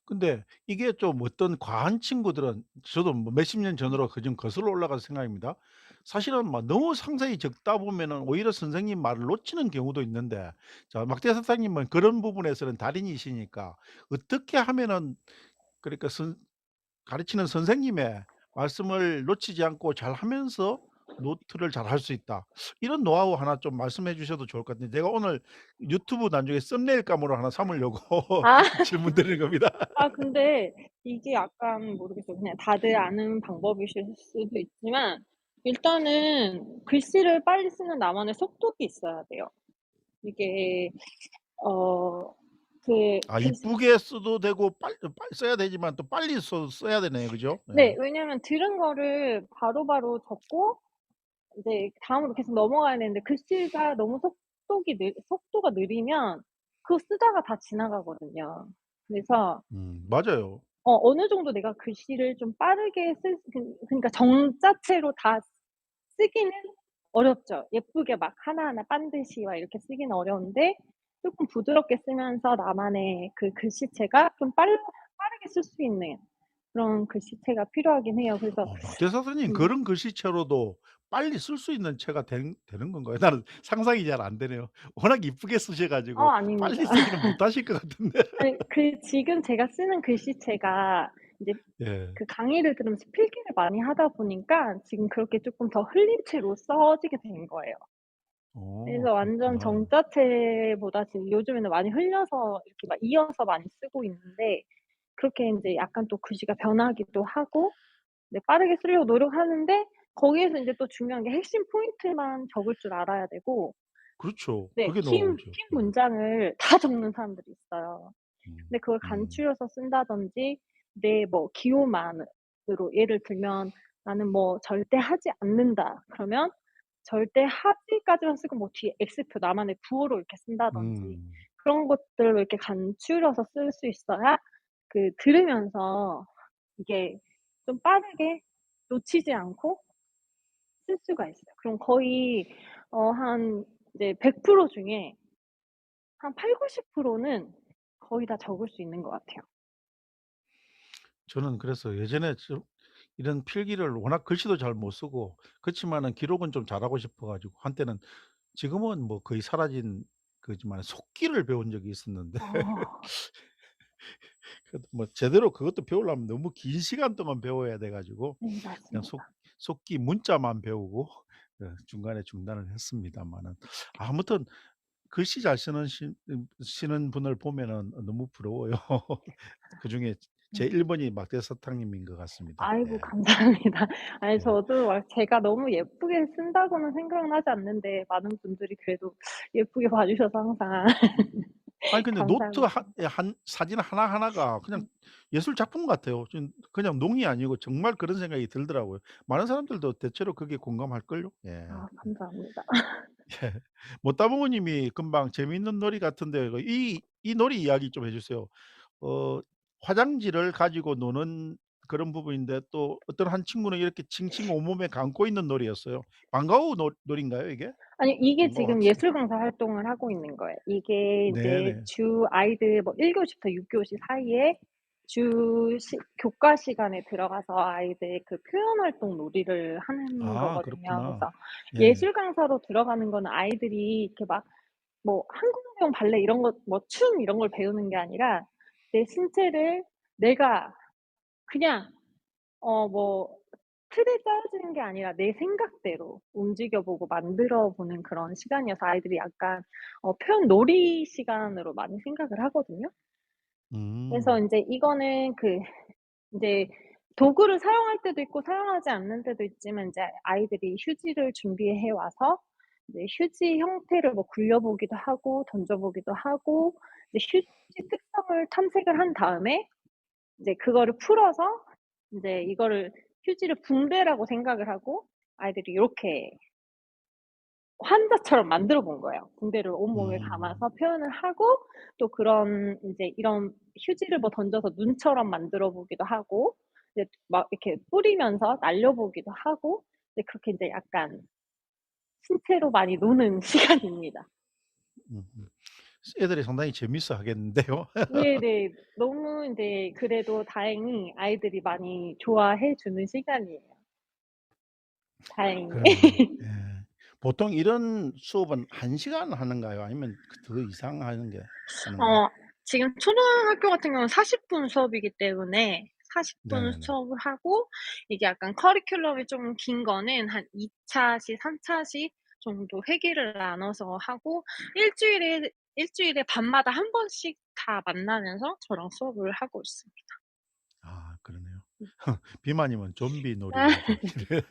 근데 이게 좀 어떤 과한 친구들은 저도 뭐 몇십 년 전으로 그 좀 거슬러 올라가서 생각입니다. 사실은 막 너무 상세히 적다 보면은 오히려 선생님 말을 놓치는 경우도 있는데, 자 막대 선생님은 그런 부분에서는 달인이시니까 어떻게 하면은 그러니까 가르치는 선생님의 말씀을 놓치지 않고 잘하면서 노트를 잘할 수 있다. 이런 노하우 하나 좀 말씀해 주셔도 좋을 것 같은데, 제가 오늘 유튜브 나중에 썸네일감으로 하나 삼으려고 아. 질문 드리는 겁니다. 근데 이게 약간 모르겠어요. 그냥 다들 아는 방법이실 수도 있지만 일단은 글씨를 빨리 쓰는 나만의 속도가 있어야 돼요. 이게 어 그 아, 글씨 이쁘게 써도 되고 써야 되지만 또 빨리 써야 되네요. 그죠? 네. 네. 왜냐하면 들은 거를 바로바로 적고 이제 다음으로 계속 넘어가야 되는데 글씨가 너무 속도가 느리면 그거 쓰다가 다 지나가거든요. 그래서 맞아요. 어느 정도 내가 글씨를 좀 빠르게 그러니까 정자체로 다 쓰기는 어렵죠. 예쁘게 막 하나하나 반드시 막 이렇게 쓰기는 어려운데 쪼끔 부드럽게 쓰면서 나만의 그 글씨체가 좀 빠르게 쓸 수 있는 그런 글씨체가 필요하긴 해요. 그래서 막대 사장님 음. 그런 글씨체로도 빨리 쓸 수 있는 체가 되는 건가요? 나는 상상이 잘 안 되네요. 워낙 이쁘게 쓰셔 가지고 아닙니다. 빨리 쓰기는 못 하실 것 같은데. 아니 지금 제가 쓰는 글씨체가 이제 예. 강의를 들으면서 필기를 많이 하다 보니까 지금 그렇게 쪼끔 더 흘린 채로 써지게 된 거예요. 그래서 완전 그렇구나. 정자체보다 지금 요즘에는 많이 흘려서 이렇게 막 이어서 많이 쓰고 있는데 그렇게 인제 약간 또 글씨가 변하기도 하고 네 빠르게 쓰려고 노력하는데 거기에서 인제 또 중요한 게 핵심 포인트만 적을 줄 알아야 되고 그렇죠. 네 그게 노하우죠. 긴 예. 문장을 다 적는 사람들이 있어요. 음. 근데 그걸 음. 간추려서 쓴다든지 내 뭐 기호만으로 예를 들면 '나는 뭐 절대 하지 않는다.' 그러면 절대 하지까지만 쓰고 뭐 뒤에 X표 나만의 구호로 이렇게 쓴다든지 음. 그런 것들로 이렇게 간추려서 쓸 수 있어야 들으면서 이게 좀 빠르게 놓치지 않고 쓸 수가 있어요. 그럼 거의 한 이제 100% 중에 한 80-90%는 거의 다 적을 수 있는 것 같아요. 저는 그래서 예전에 좀 이런 필기를 워낙 글씨도 잘 못 쓰고 그렇지만은 기록은 좀 잘하고 싶어 가지고 한때는, 지금은 뭐 거의 사라진 그지만 속기를 배운 적이 있었는데 어. 그래도 뭐 제대로 그것도 배우려면 너무 긴 시간 동안 배워야 돼 가지고 네 그냥 맞습니다. 속기 문자만 배우고 중간에 중단을 했습니다마는, 아무튼 글씨 잘 쓰는 분을 보면은 너무 부러워요. 그중에 제 네. 1 번이 막대사탕님인 것 같습니다. 아이고 네. 감사합니다. 아니 예. 저도 막 제가 너무 예쁘게 쓴다고는 생각은 하지 않는데 많은 분들이 그래도 예쁘게 봐 주셔서 항상 아니 근데 노트 한 감사합니다. 예 한 사진 하나하나가 그냥 음. 예술 작품 같아요. 그냥 농이 아니고 정말 그런 생각이 들더라고요. 많은 사람들도 대체로 그게 공감할걸요? 예. 아 감사합니다. 예. 못다봉어 님이 금방 재미있는 놀이 같은데 이 놀이 이야기 좀 해 주세요. 화장지를 가지고 노는 그런 부분인데 또 어떤 한 친구는 이렇게 칭칭 온몸에 감고 있는 놀이였어요. 방과후 놀인가요 이게? 아니 이게 방과후 지금 학습. 예술 강사 활동을 하고 있는 거예요. 이게 인제 네네. 주 아이들 뭐 1 교시부터 6 교시 사이에 주 교과 시간에 들어가서 아이들 그 표현 활동 놀이를 하는 아 거거든요. 그렇구나. 그래서 예. 예술 강사로 들어가는 거는 아이들이 이렇게 막 뭐 한국무용 발레 이런 거 뭐 춤 이런 걸 배우는 게 아니라 내 신체를 내가 그냥 뭐 틀에 짜여지는 게 아니라 내 생각대로 움직여 보고 만들어 보는 그런 시간이어서 아이들이 약간 표현 놀이 시간으로 많이 생각을 하거든요. 그래서 음. 인제 이거는 인제 도구를 사용할 때도 있고 사용하지 않는 때도 있지만 인제 아이들이 휴지를 준비해 와서 이제 휴지 형태를 뭐 굴려 보기도 하고 던져 보기도 하고 이제 휴지 특성을 탐색을 한 다음에 이제 그거를 풀어서 인제 이거를 휴지를 붕대라고 생각을 하고 아이들이 요렇게 환자처럼 만들어 본 거예요. 붕대를 온몸에 음. 감아서 표현을 하고 또 그런 인제 이런 휴지를 뭐 던져서 눈처럼 만들어 보기도 하고 이제 막 이렇게 뿌리면서 날려 보기도 하고 이제 그렇게 인제 약간 신체로 많이 노는 시간입니다. 음음. 애들이 상당히 재밌어 하겠는데요. 네네. 너무 인제 그래도 다행히 아이들이 많이 좋아해 주는 시간이에요. 다행히. 그러네요. 예. 보통 이런 수업은 1 시간 하는가요? 아니면 더 이상 하는가요? 어 지금 초등학교 같은 경우는 40분 수업이기 때문에 40분 네네네. 수업을 하고 이게 약간 커리큘럼이 좀 긴 거는 한 2 차씩 3 차씩 정도 회기를 나눠서 하고 일주일에 밤마다 한 번씩 다 만나면서 저랑 수업을 하고 있습니다. 아 그러네요. 비마님은 좀비 아 놀이를 하고 있길래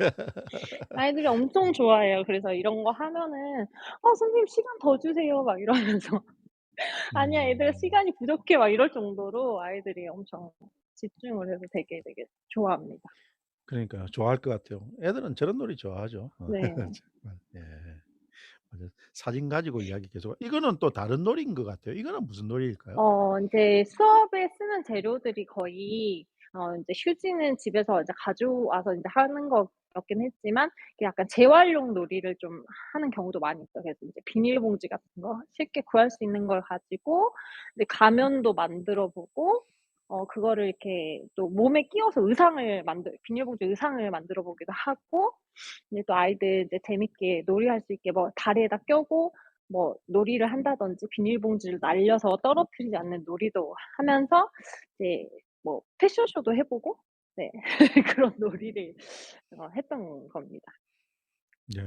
아이들이 엄청 좋아해요. 그래서 이런 거 하면은 선생님 시간 더 주세요." 막 이러면서 "아니야 얘들아 음. 시간이 부족해." 막 이럴 정도로 아이들이 엄청 집중을 해서 되게 좋아합니다. 그러니까요. 좋아할 것 같아요. 애들은 저런 놀이 좋아하죠. 네. 정말. 예. 맞아요. 사진 가지고 이야기 계속 이거는 또 다른 놀이인 것 같아요. 이거는 무슨 놀이일까요? 인제 수업에 쓰는 재료들이 거의 인제 휴지는 집에서 이제 가져와서 인제 하는 거였긴 했지만 그 약간 재활용 놀이를 좀 하는 경우도 많이 있어요. 그래서 인제 비닐봉지 같은 거 쉽게 구할 수 있는 걸 가지고 이제 가면도 만들어 보고 그거를 이렇게 또 몸에 끼워서 비닐봉지 의상을 만들어 보기도 하고 이제 또 아이들 이제 재밌게 놀이할 수 있게 뭐 다리에다 껴고 뭐 놀이를 한다든지 비닐봉지를 날려서 떨어뜨리지 않는 놀이도 하면서 이제 뭐 패션쇼도 해 보고 네 그런 놀이를 했던 겁니다. 네.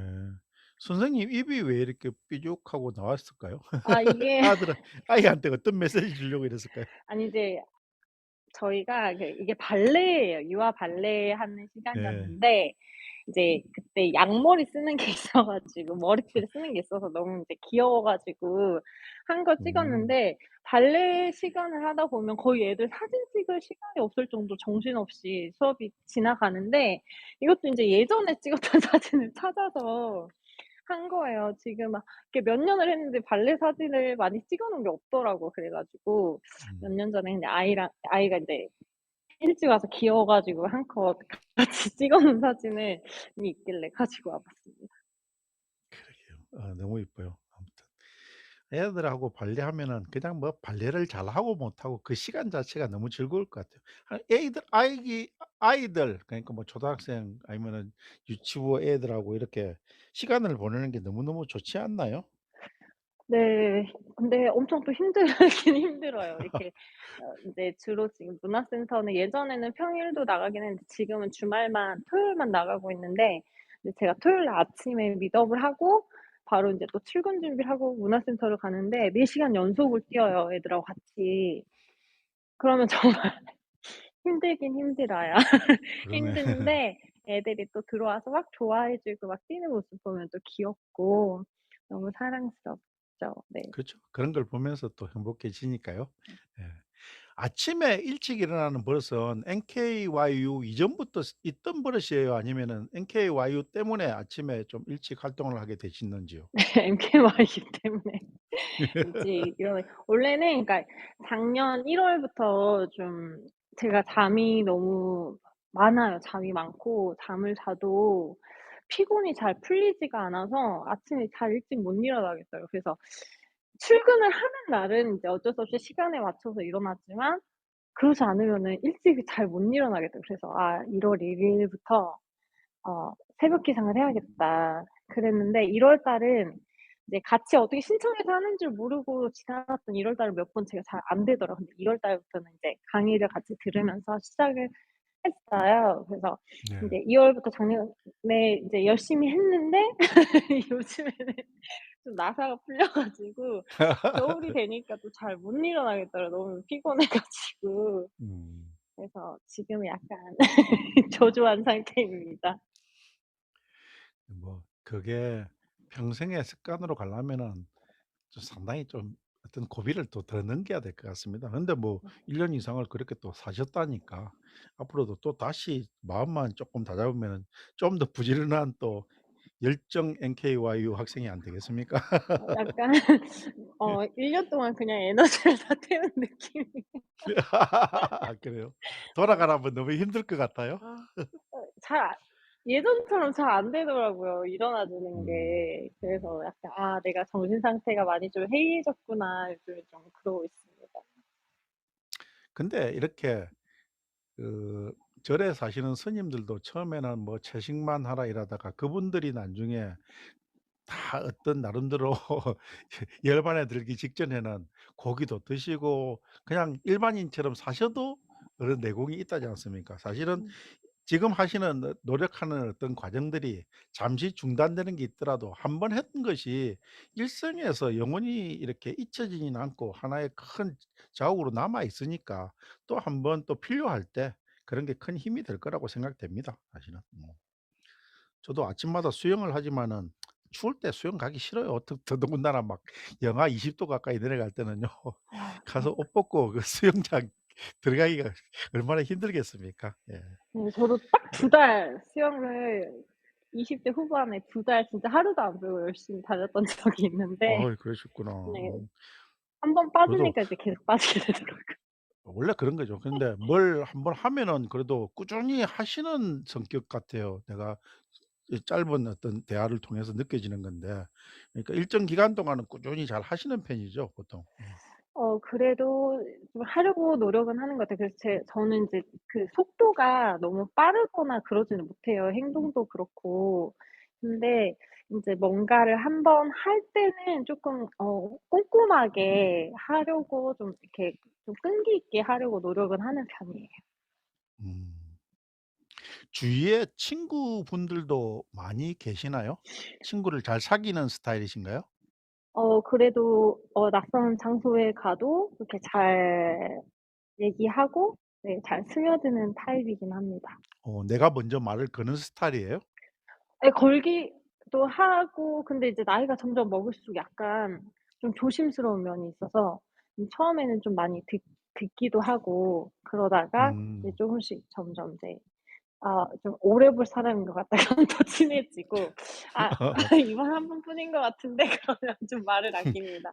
선생님 입이 왜 이렇게 삐죽하고 나왔을까요? 아 이게 아들은 아이한테 어떤 메시지 주려고 이랬을까요? 아니 이제 저희가 이게 발레예요. 유아 발레 하는 네. 시간이었는데 이제 그때 양머리 쓰는 게 있어 가지고 머리띠를 쓰는 게 있어서 너무 이제 귀여워 가지고 한 거 음. 찍었는데 발레 시간을 하다 보면 거의 애들 사진 찍을 시간이 없을 정도로 정신없이 수업이 지나가는데 이것도 인제 예전에 찍었던 사진을 찾아서 한 거예요. 지금 막 이렇게 몇 년을 했는데 발레 사진을 많이 찍어 놓은 게 없더라고요. 그래 가지고 몇 음. 년 전에 근데 아이가 인제 일찍 와서 귀여워 가지고 한 컷 같이 찍어 놓은 사진을 있길래 가지고 와 봤습니다. 그러게요. 너무 이뻐요. 아무튼 애들하고 발레하면은 그냥 뭐 발레를 잘하고 못하고 그 시간 자체가 너무 즐거울 것 같아요. 아이들 그러니까 뭐 초등학생 아니면은 유치부 애들하고 이렇게 시간을 보내는 게 너무너무 좋지 않나요? 네. 근데 엄청 또 힘들긴 힘들어요. 이렇게 인제 주로 지금 문화센터는 예전에는 평일도 나가긴 했는데 지금은 주말만 토요일만 나가고 있는데 이제 제가 토요일 날 아침에 미더블 하고 바로 인제 또 출근 준비를 하고 문화센터를 가는데 4 시간 연속을 뛰어요, 애들하고 같이. 그러면 정말 힘들긴 힘들어요. 그러네. 힘든데 애들이 또 들어와서 막 좋아해 주고 막 뛰는 모습 보면 또 귀엽고 너무 사랑스럽 있죠. 네. 그렇죠. 그런 걸 보면서 또 행복해지니까요. 예. 아침에 일찍 일어나는 버릇은 NKYU 이전부터 있던 버릇이에요? 아니면은 NKYU 때문에 아침에 좀 일찍 활동을 하게 되셨는지요? MKYU 때문에 일찍 일어나 원래는 그러니까 작년 1 월부터 좀 제가 잠이 너무 많아요. 잠이 많고 잠을 자도 피곤이 잘 풀리지가 않아서 아침에 잘 일찍 못 일어나겠어요. 그래서 출근을 하는 날은 이제 어쩔 수 없이 시간에 맞춰서 일어났지만 그러지 않으면은 일찍 잘 못 일어나겠더라고요. 그래서 '아 1월 1 일부터 새벽 기상을 해야겠다.' 그랬는데 1월 달은 이제 같이 어떻게 신청해서 하는 줄 모르고 지나갔던 1월 달은 몇 번 제가 잘 안 되더라고요. 근데 2월 달부터는 이제 강의를 같이 들으면서 시작을 했어요. 그래서 네. 인제 2 월부터 작년에 이제 열심히 했는데 요즘에는 좀 나사가 풀려 가지고 겨울이 되니까 또 잘 못 일어나겠더라고요, 너무 피곤해 가지고. 음. 그래서 지금은 약간 저조한 상태입니다. 뭐 그게 평생의 습관으로 가려면은 좀 상당히 좀 어떤 고비를 또 더 넘겨야 될 것 같습니다. 근데 뭐 1년 이상을 그렇게 또 사셨다니까 앞으로도 또다시 마음만 조금 다잡으면은 좀 더 부지런한 또 열정 NKYU 학생이 안 되겠습니까? 약간 1년 동안 그냥 에너지를 다 태운 느낌이에요. 그래요? 어 돌아가라면 너무 힘들 것 같아요. 아 잘 예전처럼 잘 안 되더라고요, 일어나지는 음. 게. 음. 그래서 약간 '아 내가 정신 상태가 많이 좀 해이해졌구나.' 요즘에 좀 그러고 있습니다. 근데 이렇게 그 절에 사시는 스님들도 처음에는 뭐 채식만 하라 이러다가 그분들이 나중에 다 어떤 나름대로 열반에 들기 직전에는 고기도 드시고 그냥 일반인처럼 사셔도 그런 내공이 있다지 않습니까? 사실은 음. 지금 하시는 노력하는 어떤 과정들이 잠시 중단되는 게 있더라도 한번 했던 것이 일생에서 영원히 이렇게 잊혀지지는 않고 하나의 큰 자국으로 남아 있으니까 또 한번 또 필요할 때 그런 게 큰 힘이 될 거라고 생각됩니다 사실은. 저도 아침마다 수영을 하지만은 추울 때 수영 가기 싫어요. 더더군다나 막 영하 20도 가까이 내려갈 때는요. 아 가서 옷 벗고 그 수영장 들어가기가 얼마나 힘들겠습니까. 예. 네 저도 딱 2달 수영을 20대 후반에 2달 진짜 하루도 안 빼고 열심히 다녔던 적이 있는데 그러셨구나. 네 한 번 저도 빠지니까 이제 계속 빠지게 되더라고요. 원래 그런 거죠. 근데 뭘 한번 하면은 그래도 꾸준히 하시는 성격 같아요. 내가 이 짧은 어떤 대화를 통해서 느껴지는 건데 그러니까 일정 기간 동안은 꾸준히 잘 하시는 편이죠, 보통. 그래도 좀 하려고 노력은 하는 것 같아요. 그래서 저는 이제 그 속도가 너무 빠르거나 그러지는 못해요, 행동도 그렇고. 근데 인제 뭔가를 한번 할 때는 쪼끔 꼼꼼하게 하려고 좀 이렇게 좀 끈기 있게 하려고 노력은 하는 편이에요. 음. 주위에 친구분들도 많이 계시나요? 친구를 잘 사귀는 스타일이신가요? 그래도 낯선 장소에 가도 이렇게 잘 얘기하고 네 잘 스며드는 타입이긴 합니다. 내가 먼저 말을 거는 스타일이에요? 예 걸기도 하고 근데 이제 나이가 점점 먹을수록 약간 좀 조심스러운 면이 있어서 처음에는 좀 많이 듣기도 하고 그러다가 이제 음. 쪼금씩 점점 이제 좀 오래 볼 사람인 것 같다가는 더 친해지고 '아 이번 한 번뿐인 것 같은데.' 그러면 좀 말을 아낍니다.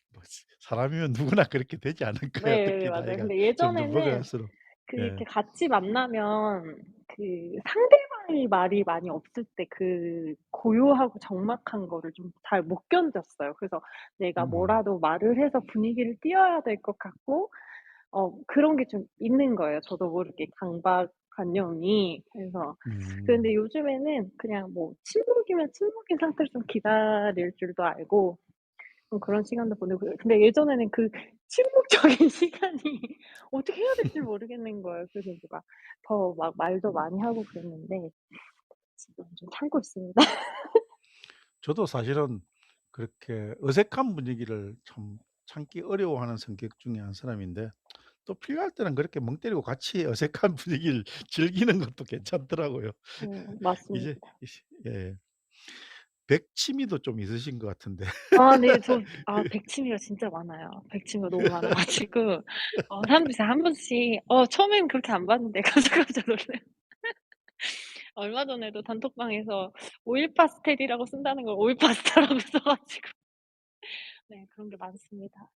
뭐 사람이면 누구나 그렇게 되지 않을까요? 네 특히 맞아요. 나이가 근데 점점 예전에는 먹어갈수록. 예. 이렇게 같이 만나면 그 상대방이 말이 많이 없을 때 그 고요하고 적막한 거를 좀 잘 못 견뎠어요. 그래서 내가 음. 뭐라도 말을 해서 분위기를 띄워야 될 것 같고 그런 게 좀 있는 거예요, 저도 모르게 강박관념이. 그래서 음. 그런데 요즘에는 그냥 뭐 침묵이면 침묵인 상태로 좀 기다릴 줄도 알고 좀 그런 시간도 보내고 그래요. 근데 예전에는 그 침묵적인 시간이 어떻게 해야 될지 모르겠는 거예요. 그래서 누가 더 막 말도 많이 하고 그랬는데 지금 좀 참고 있습니다. 저도 사실은 그렇게 어색한 분위기를 참 참기 어려워하는 성격 중에 한 사람인데 또 필요할 때는 그렇게 멍 때리고 같이 어색한 분위기를 즐기는 것도 괜찮더라고요. 이제 맞습니다. 예. 백치미도 좀 있으신 것 같은데. 아 네. 백치미가 진짜 많아요. 백치미가 너무 많아 가지고 사람들이 다 한 번씩 처음에는 그렇게 안 봤는데 깜짝깜짝 놀라요. 얼마 전에도 단톡방에서 오일 파스텔이라고 쓴다는 걸 오일 파스타라고 써 가지고 네 그런 게 많습니다.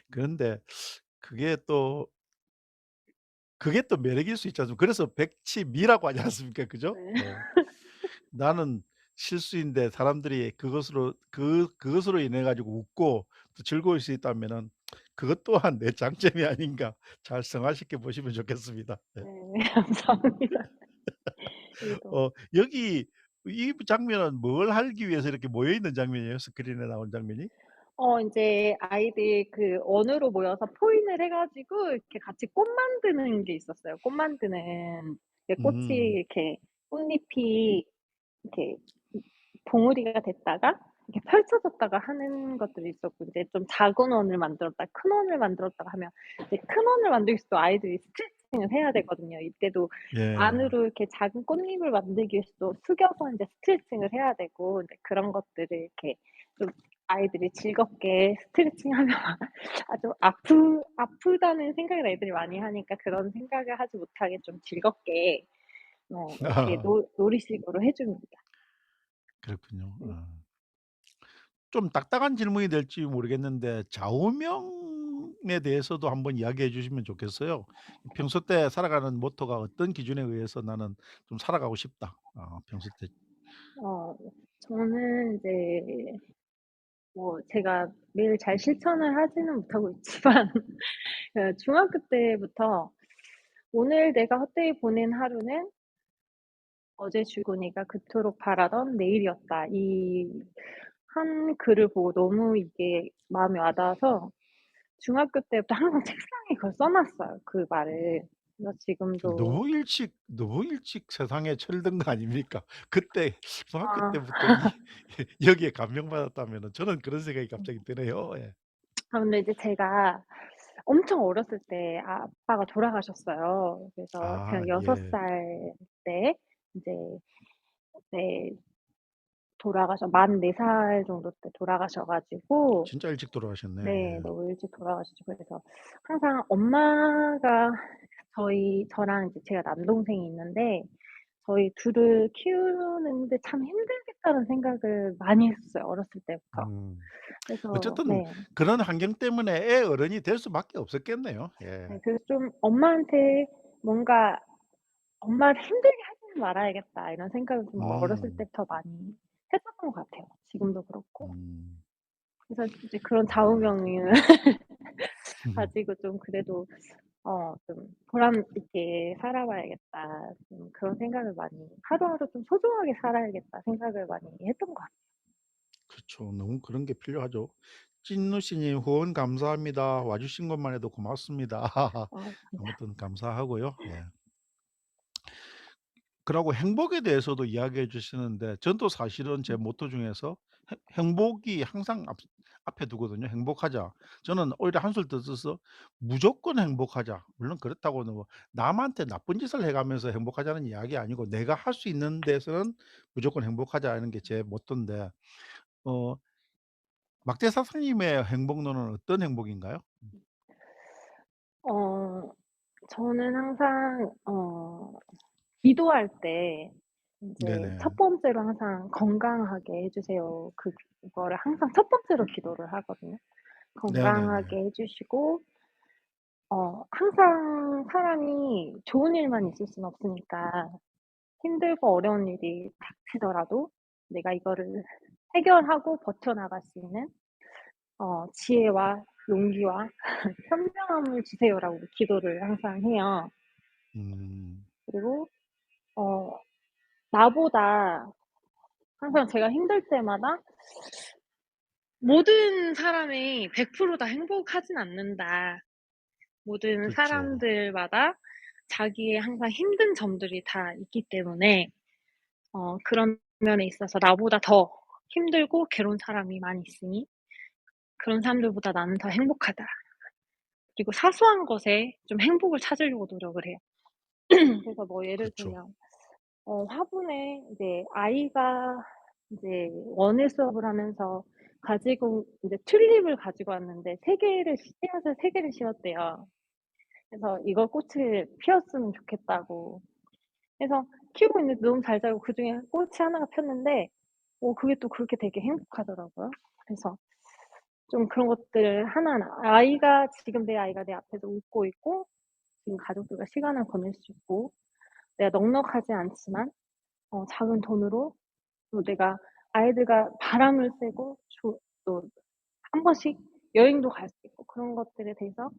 그런데 그게 또 그게 또 매력일 수 있지 않습니까? 그래서 백치미라고 하지 않습니까? 그죠? 네. 예. 나는 실수인데 사람들이 그것으로 인해 가지고 웃고 또 즐거울 수 있다면은 그것 또한 내 장점이 아닌가 잘 승화시켜 보시면 좋겠습니다. 네. 네. 감사합니다. 그래도 여기 이 장면은 뭘 하기 위해서 이렇게 모여 있는 장면이에요? 스크린에 나온 장면이? 인제 아이들 그 원으로 모여서 포인을 해 가지고 이렇게 같이 꽃 만드는 게 있었어요. 꽃 만드는 꽃이 음. 이렇게 꽃잎이 이렇게 봉우리가 됐다가 이렇게 펼쳐졌다가 하는 것들이 있었고 이제 좀 작은 원을 만들었다 큰 원을 만들었다가 하면 이제 큰 원을 만들기 위해서도 아이들이 스트레칭을 해야 되거든요. 이때도 예. 안으로 이렇게 작은 꽃잎을 만들기 위해서도 숙여서 인제 스트레칭을 해야 되고 인제 그런 것들을 이렇게 좀 아이들이 즐겁게 스트레칭하면 아주 아프다는 생각을 애들이 많이 하니까 그런 생각을 하지 못하게 좀 즐겁게 이렇게 아 놀이식으로 해 줍니다. 그렇군요. 음. 좀 딱딱한 질문이 될지 모르겠는데 좌우명에 대해서도 한번 이야기해 주시면 좋겠어요. 평소 때 살아가는 모토가 어떤 기준에 의해서 '나는 좀 살아가고 싶다.' 평소 때 어 저는 이제 제가 매일 잘 실천을 하지는 못하고 있지만 중학교 때부터 '오늘 내가 헛되이 보낸 하루는 어제 줄거니가 그토록 바라던 내일이었다.' 이 한 글을 보고 너무 이게 마음에 와 닿아서 중학교 때부터 항상 책상에 그걸 써 놨어요, 그 말을. 그래서 지금도 너무 일찍 세상에 철든 거 아닙니까? 그때 중학교 아 때부터 이 여기에 감명받았다면은 저는 그런 생각이 갑자기 드네요. 예. 근데 이제 제가 엄청 어렸을 때 아빠가 돌아가셨어요. 그래서 아 제가 6 예. 살 때 인제 네 돌아가셔 44살 정도 때 돌아가셔 가지고 진짜 일찍 돌아가셨네. 네 예. 너무 일찍 돌아가시고 그래서 항상 엄마가 저랑 이제 제가 남동생이 있는데 저희 둘을 키우는데 참 힘들겠다는 생각을 많이 했었어요, 어렸을 때부터. 음. 그래서 어쨌든 네. 그런 환경 때문에 애 어른이 될 수밖에 없었겠네요. 예. 네 그래서 좀 '엄마한테 뭔가 엄마를 힘들게 하지는 말아야겠다.' 이런 생각을 좀 어렸을 음. 때부터 많이 했었던 것 같아요. 지금도 그렇고. 음. 그래서 이제 그런 아. 좌우명을 가지고 좀 그래도 좀 '보람 있게 살아봐야겠다.' 좀 그런 생각을 많이 '하루하루 좀 소중하게 살아야겠다.' 생각을 많이 했던 것 같아요. 그렇죠. 너무 그런 게 필요하죠. 찐누 씨님 후원 감사합니다. 와 주신 것만 해도 고맙습니다. 맞습니다. 아무튼 감사하고요. 예. 그러고 행복에 대해서도 이야기해 주시는데 저도 사실은 제 모토 중에서 행복이 항상 앞에 두거든요. "행복하자." 저는 오히려 한술 더 써서 "무조건 행복하자." 물론 그렇다고 뭐 남한테 나쁜 짓을 해 가면서 행복하자는 이야기 아니고 '내가 할 수 있는 데서는 무조건 행복하자.' 하는 게 제 모토인데 어 막대 사장님의 행복론은 어떤 행복인가요? 어 저는 항상 기도할 때 인제 첫 네네. 번째로 항상 "건강하게 해 주세요." 그거를 항상 첫 번째로 기도를 하거든요. 네네네. 건강하게 해 주시고 항상 사람이 좋은 일만 있을 수는 없으니까 힘들고 어려운 일이 닥치더라도 내가 이거를 해결하고 버텨나갈 수 있는 지혜와 용기와 현명함을 주세요라고 기도를 항상 해요. 음. 그리고 어 나보다 항상 제가 힘들 때마다 '모든 사람이 100% 다 행복하진 않는다. 모든 그렇죠. 사람들마다 자기의 항상 힘든 점들이 다 있기 때문에 그런 면에 있어서 나보다 더 힘들고 괴로운 사람이 많이 있으니 그런 사람들보다 나는 더 행복하다.' 그리고 사소한 것에 좀 행복을 찾으려고 노력을 해요. 그래서 뭐 예를 그렇죠. 들면 화분에 이제 아이가 이제 원예 수업을 하면서 가지고 이제 튤립을 가지고 왔는데 3 개를 씨앗을 3 개를 심었대요. 그래서 이거 꽃을 피웠으면 좋겠다고 해서 키우고 있는데 너무 잘 자라고 그중에 꽃이 하나가 폈는데 그게 또 그렇게 되게 행복하더라고요. 그래서 좀 그런 것들 하나하나 아이가 지금 내 아이가 내 앞에서 웃고 있고 지금 가족들과 시간을 보낼 수 있고 내가 넉넉하지 않지만 작은 돈으로 또 내가 아이들과 바람을 쐬고 또 한 번씩 여행도 갈 수 있고 그런 것들에 대해서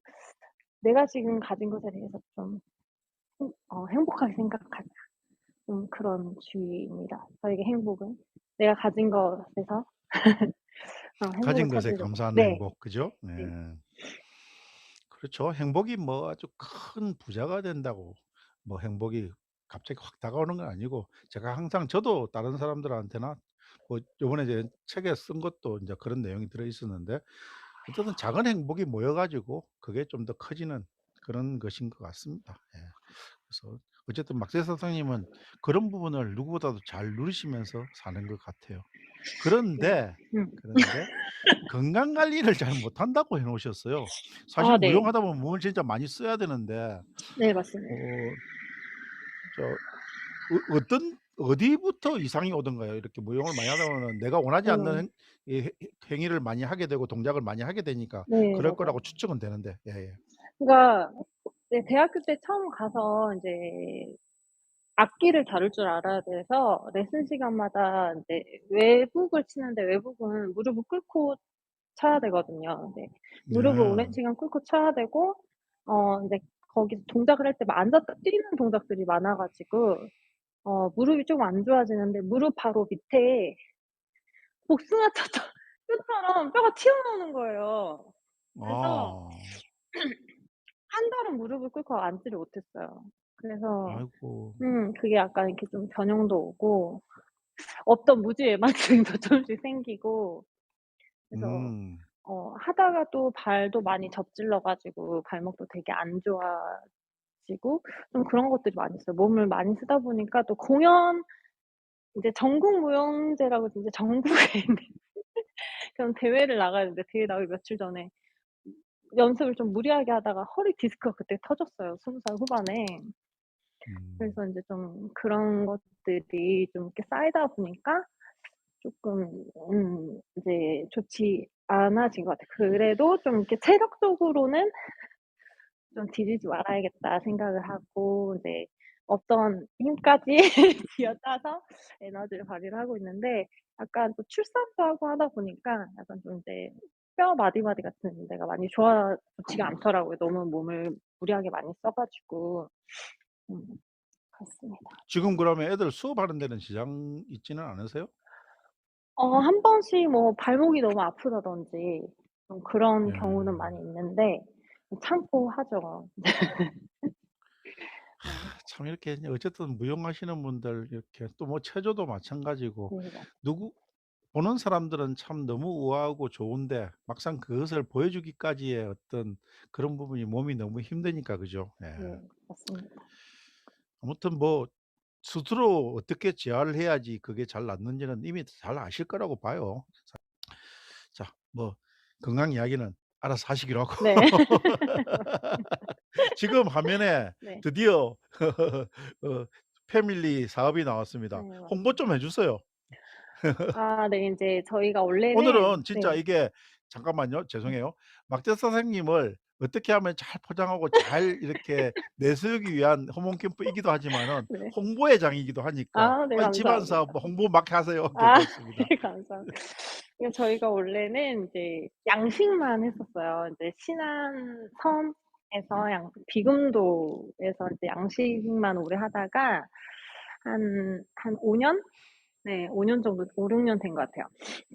내가 지금 가진 것에 대해서 좀 행복하게 생각하자. 좀 그런 주의입니다. 저에게 행복은 내가 가진 것에서 행복을 가진 것에 찾으려고. 감사하는 네. 행복. 그죠? 네. 네. 그렇죠. 행복이 뭐 아주 큰 부자가 된다고 뭐 행복이 갑자기 확 다가오는 건 아니고 제가 항상 저도 다른 사람들한테나 뭐 요번에 이제 책에 쓴 것도 인제 그런 내용이 들어 있었는데 어쨌든 작은 행복이 모여 가지고 그게 좀 더 커지는 그런 것인 것 같습니다. 예. 그래서 어쨌든 막세 선생님은 그런 부분을 누구보다도 잘 누리시면서 사는 것 같아요. 네. 그런데, 음. 그런데 건강 관리를 잘 못한다고 해 놓으셨어요. 사실 아 네. 무용하다 보면 몸을 진짜 많이 써야 되는데 네 맞습니다. 어 저 어떤 어디부터 이상이 오던가요? 이렇게 무용을 많이 하다 보면 내가 원하지 않는 네. 이 행위를 많이 하게 되고 동작을 많이 하게 되니까 네 그럴 맞아요. 거라고 추측은 되는데. 예예. 그러니까 네 대학교 때 처음 가서 인제 악기를 다룰 줄 알아야 돼서 레슨 시간마다 인제 외국을 치는데 외국은 무릎을 꿇고 쳐야 되거든요. 네. 무릎을 오랜 네. 시간 꿇고 쳐야 되고 인제 거기서 동작을 할 때 막 앉았다 뛰는 동작들이 많아 가지고 무릎이 쪼금 안 좋아지는데 무릎 바로 밑에 복숭아처럼 뼈처럼 뼈가 튀어나오는 거예요. 그래서 아. 한 달은 무릎을 꿇고 앉지를 못했어요. 그래서 아이고. 그게 약간 이렇게 좀 변형도 오고 없던 무지외만증도 조금씩 생기고 그래서 음. 하다가 또 발도 많이 접질러 가지고 발목도 되게 안 좋아지고 좀 그런 것들이 많이 있어요. 몸을 많이 쓰다 보니까 또 공연 이제 전국 무용제라고 이제 전국에 있는 그런 대회를 나가야 되는데 대회 나가기 며칠 전에 연습을 좀 무리하게 하다가 허리 디스크가 그때 터졌어요, 20살 후반에. 음. 그래서 인제 좀 그런 것들이 좀 이렇게 쌓이다 보니까 쪼끔 이제 좋지 않아진 것 같아요. 그래도 좀 이렇게 체력적으로는 좀 '뒤지지 말아야겠다.' 생각을 하고 이제 어떤 힘까지 쥐어짜서 에너지를 발휘를 하고 있는데 약간 또 출산도 하고 하다 보니까 약간 좀 이제 뼈 마디마디 같은 데가 많이 좋지가 않더라고요, 너무 몸을 무리하게 많이 써 가지고. 음 그렇습니다. 지금 그러면 애들 수업하는 데는 지장 있지는 않으세요? 한 번씩 뭐 발목이 너무 아프다든지 좀 그런 경우는 예. 많이 있는데 참고 하죠. 네. 참 이렇게 이제 어쨌든 무용하시는 분들 이렇게 또 뭐 체조도 마찬가지고 네 맞 누구 보는 사람들은 참 너무 우아하고 좋은데 막상 그것을 보여주기까지의 어떤 그런 부분이 몸이 너무 힘드니까 그죠? 예. 네 맞습니다. 아무튼 뭐 스스로 어떻게 제어를 해야지 그게 잘 낫는지는 이미 잘 아실 거라고 봐요. 자 뭐 건강 이야기는 알아서 하시기로 하고 네. 지금 화면에 네. 드디어 어 패밀리 사업이 나왔습니다. 네 홍보 맞습니다. 좀 해 주세요. 아 네 인제 저희가 원래는 오늘은 진짜 네. 이게 잠깐만요. 네. 죄송해요. 막대 선생님을 어떻게 하면 잘 포장하고 잘 이렇게 내세우기 위한 호모 캠프이기도 하지만은 네. 홍보의 장이기도 하니까 아 네 아이 집안 감사합니다. 사업 홍보 막 하세요. 아 괜찮습니다. 네 감사합니다. 이게 저희가 원래는 인제 양식만 했었어요. 인제 신안 섬에서 비금도에서 인제 양식만 오래 하다가 한 5 년? 네 5년 정도 5-6년 된 것 같아요.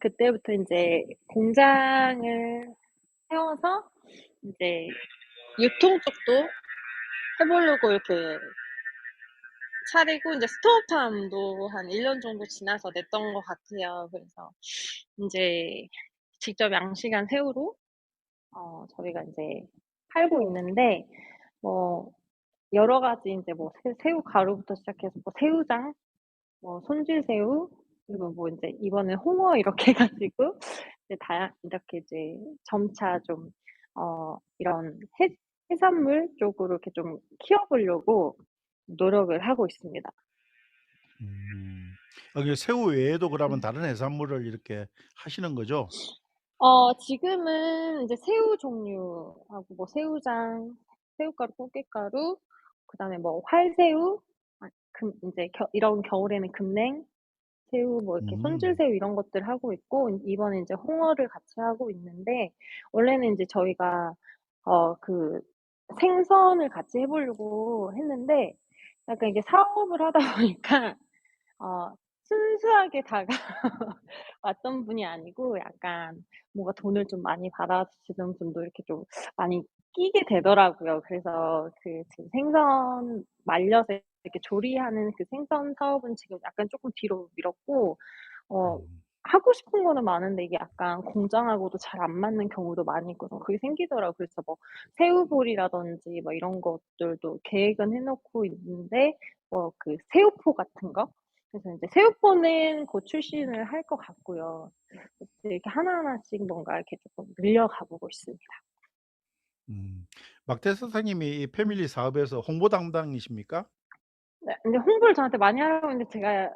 그때부터 인제 공장을 세워서 인제 유통 쪽도 해 보려고 이렇게 차리고 인제 스토어팜도 한 1년 정도 지나서 냈던 것 같아요. 그래서 인제 직접 양식한 새우로 저희가 인제 팔고 있는데 뭐 여러 가지 인제 뭐 새우 가루부터 시작해서 뭐 새우장, 뭐 손질새우, 그리고 뭐 인제 이번에 홍어 이렇게 해 가지고 이제 다양 이렇게 이제 점차 좀 이런 해산물 쪽으로 이렇게 좀 키워 보려고 노력을 하고 있습니다. 음. 그 새우 외에도 그러면 다른 해산물을 이렇게 하시는 거죠? 지금은 이제 새우 종류하고 뭐 새우장, 새우가루, 꽃게가루, 그다음에 뭐 활새우, 인제 이런 겨울에는 금냉 새우 뭐 이렇게 음. 손질새우 이런 것들 하고 있고 이번에 인제 홍어를 같이 하고 있는데 원래는 인제 저희가 그 생선을 같이 해 보려고 했는데 약간 이게 사업을 하다 보니까 순수하게 다가왔던 분이 아니고 약간 뭔가 돈을 좀 많이 받아주시는 분도 이렇게 좀 많이 끼게 되더라고요. 그래서 그 지금 생선 말려서 이렇게 조리하는 그 생선 사업은 지금 약간 쪼끔 뒤로 미뤘고 어 음. 하고 싶은 거는 많은데 이게 약간 공장하고도 잘 안 맞는 경우도 많이 있고 좀 그게 생기더라고요. 그래서 뭐 새우볼이라든지 뭐 이런 것들도 계획은 해 놓고 있는데 그 새우포 같은 거 그래서 인제 새우포는 곧 출시를 할 것 같고요. 그래서 이렇게 하나하나씩 뭔가 이렇게 쪼끔 늘려가 보고 있습니다. 음. 막대 사장님이 이 패밀리 사업에서 홍보 담당이십니까? 네. 근데 홍보를 저한테 많이 하라고 했는데 제가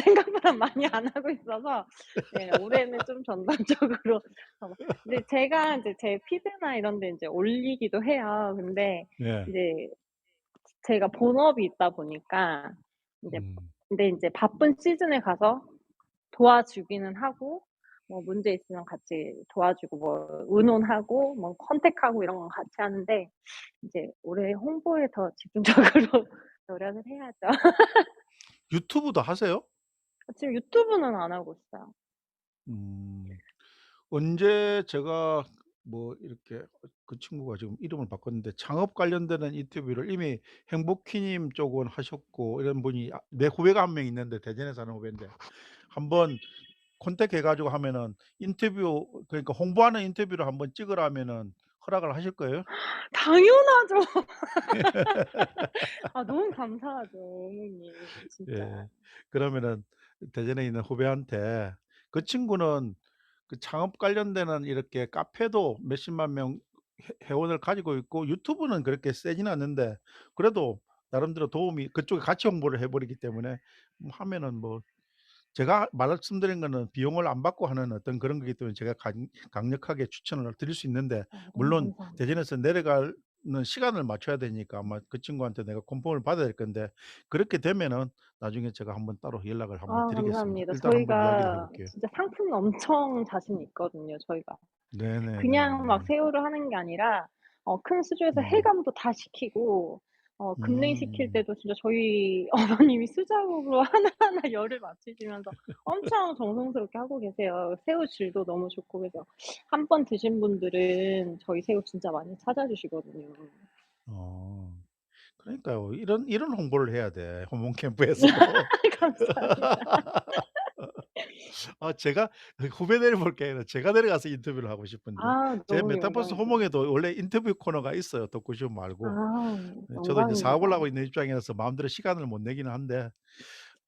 생각보다 많이 안 하고 있어서 네 올해는 좀 전반적으로 근데 제가 인제 제 피드나 이런 데 인제 올리기도 해요. 근데 네. 이제 제가 본업이 있다 보니까 인제 음. 근데 인제 바쁜 시즌에 가서 도와주기는 하고 뭐 문제 있으면 같이 도와주고 뭐 의논하고 뭐 컨택하고 이런 건 같이 하는데 이제 올해 홍보에 더 집중적으로 노력을 해야죠. 유튜브도 하세요? 지금 유튜브는 안 하고 있어요. 음. 언제 제가 뭐 이렇게 그 친구가 지금 이름을 바꿨는데 창업 관련되는 인터뷰를 이미 행복희님 쪽은 하셨고 이런 분이 내 후배가 한 명 있는데 대전에 사는 후배인데 한번 컨택해 가지고 하면은 인터뷰 그러니까 홍보하는 인터뷰를 한번 찍으라면은 허락을 하실 거예요? 당연하죠. 너무 감사하죠, 어머님. 진짜. 예. 그러면은 대전에 있는 후배한테 그 친구는 그 창업 관련되는 이렇게 카페도 몇십만 명 회원을 가지고 있고 유튜브는 그렇게 세지는 않는데 그래도 나름대로 도움이 그쪽에 같이 홍보를 해 버리기 때문에 하면은 뭐 제가 말씀드린 거는 비용을 안 받고 하는 어떤 그런 거기 때문에 제가 강력하게 추천을 드릴 수 있는데 너무 물론 감사합니다. 대전에서 내려가는 시간을 맞춰야 되니까 아마 그 친구한테 내가 컨펌을 받아야 될 건데 그렇게 되면은 나중에 제가 한번 따로 연락을 한번 드리겠습니다. 감사합니다. 일단 한번 이야기를 해 저희가 볼게요. 진짜 상품 엄청 자신 있거든요, 저희가. 그냥 막 네네네네. 새우를 하는 게 아니라 큰 수조에서 음. 해감도 다 시키고 급냉시킬 음. 때도 진짜 저희 어머님이 수작업으로 하나하나 열을 맞추시면서 엄청 정성스럽게 하고 계세요. 새우 질도 너무 좋고 그래서 한 번 드신 분들은 저희 새우 진짜 많이 찾아주시거든요. 어. 그러니까요. 이런 홍보를 해야 돼, 호몬 캠프에서도. 감사합니다. 제가 후배 내려볼 게 아니라 제가 내려가서 인터뷰를 하고 싶은데 제 너무 메타버스 영광이죠. 호몽에도 원래 인터뷰 코너가 있어요, 토크쇼 말고. 네, 저도 이제 사업을 영광입니다. 하고 있는 입장이라서 마음대로 시간을 못 내기는 한데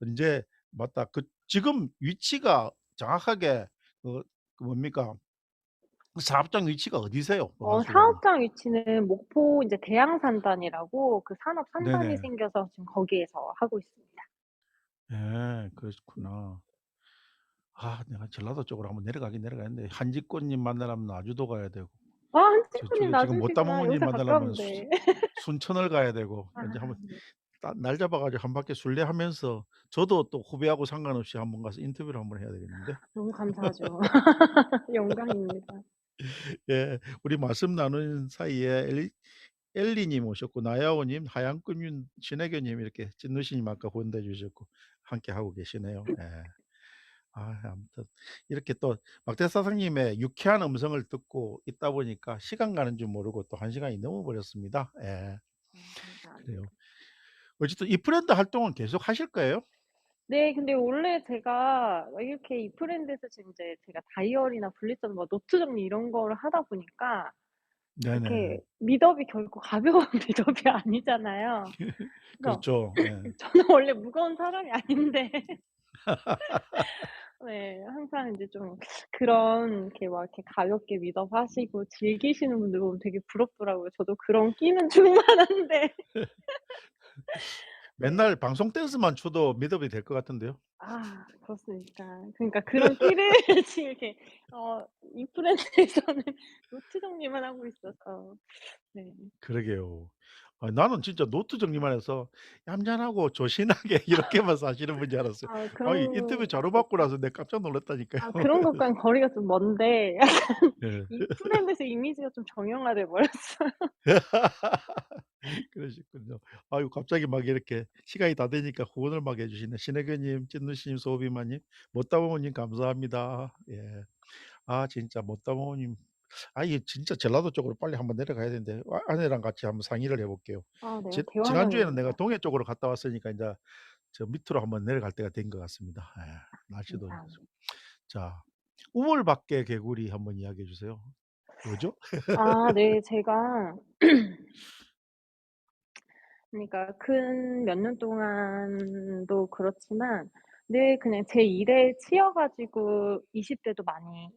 인제 맞다. 지금 위치가 정확하게 그 뭡니까? 그 사업장 위치가 어디세요? 뭐 하시려면? 사업장 위치는 목포 인제 대양산단이라고 그 산업 3 단이 네네. 생겨서 지금 거기에서 하고 있습니다. 예. 그러시구나. 내가 전라도 쪽으로 한번 내려가긴 내려가는데 한지꽃님 만나려면 나주도 가야 되고 한치분이 저쪽에 지금 놔주시구나. 못다몽어님 여기서 만나려면 가까운데. 순천을 가야 되고 인제 한번 네. 날 잡아 가지고 한 바퀴 순례하면서 저도 또 후배하고 상관없이 한번 가서 인터뷰를 한번 해야 되겠는데. 너무 감사하죠. 영광입니다. 예. 우리 말씀 나누는 사이에 엘리님 오셨고 나야오 님, 하얀끈윤 신혜교 님 이렇게 찐누시 님 아까 후원해 주셨고 함께하고 계시네요. 예. 아무튼 이렇게 또 막대 사장님의 유쾌한 음성을 듣고 있다 보니까 시간 가는 줄 모르고 또 1 시간이 넘어 버렸습니다. 예. 감사합니다. 그래요. 어쨌든 이 브랜드 활동은 계속 하실 거예요? 네. 근데 원래 제가 이렇게 이 브랜드에서 지금 이제 제가 다이어리나 분리점 뭐 노트 정리 이런 거를 하다 보니까 이렇게 네네. 미덥이 결코 가벼운 미덥이 아니잖아요. 그래서 그렇죠. 예. 저는 원래 무거운 사람이 아닌데 네. 항상 인제 좀 그런 이렇게 막 이렇게 가볍게 미덕 하시고 즐기시는 분들 보면 되게 부럽더라고요. 저도 그런 끼는 충만한데. 네. 맨날 방송 댄스만 춰도 미더비 될 것 같은데요. 아 그렇습니까. 그러니까 그런 끼를 지금 이렇게 인플루언서에서는 노트 정리만 하고 있어서. 네. 그러게요. 나는 진짜 노트 정리만 해서 얌전하고 조신하게 이렇게만 사시는 분인 줄 알았어요. 아 아니 인터뷰 그런 자료 받고 나서 내가 깜짝 놀랐다니까요. 그런 것과는 거리가 좀 먼데 약간 예. 이 브랜드에서 이미지가 좀 정형화돼 버렸어요. 그러시군요. 아유 갑자기 막 이렇게 시간이 다 되니까 후원을 막 해 주시네. 신혜교님, 찐누님, 소비마님, 못다모님 감사합니다. 예. 진짜 못다모님 이게 진짜 전라도 쪽으로 빨리 한번 내려가야 되는데 아내랑 같이 한번 상의를 해 볼게요. 아 네. 지난주에는 내가 대환영입니다. 동해 쪽으로 갔다 왔으니까 인제 저 밑으로 한번 내려갈 때가 된 것 같습니다. 예. 날씨도 감사합니다. 자 우물밖에 개구리 한번 이야기해 주세요. 뭐죠? 아 네. 제가 그러니까 근 몇 년 동안도 그렇지만 늘 그냥 제 일에 치여 가지고 20 대도 많이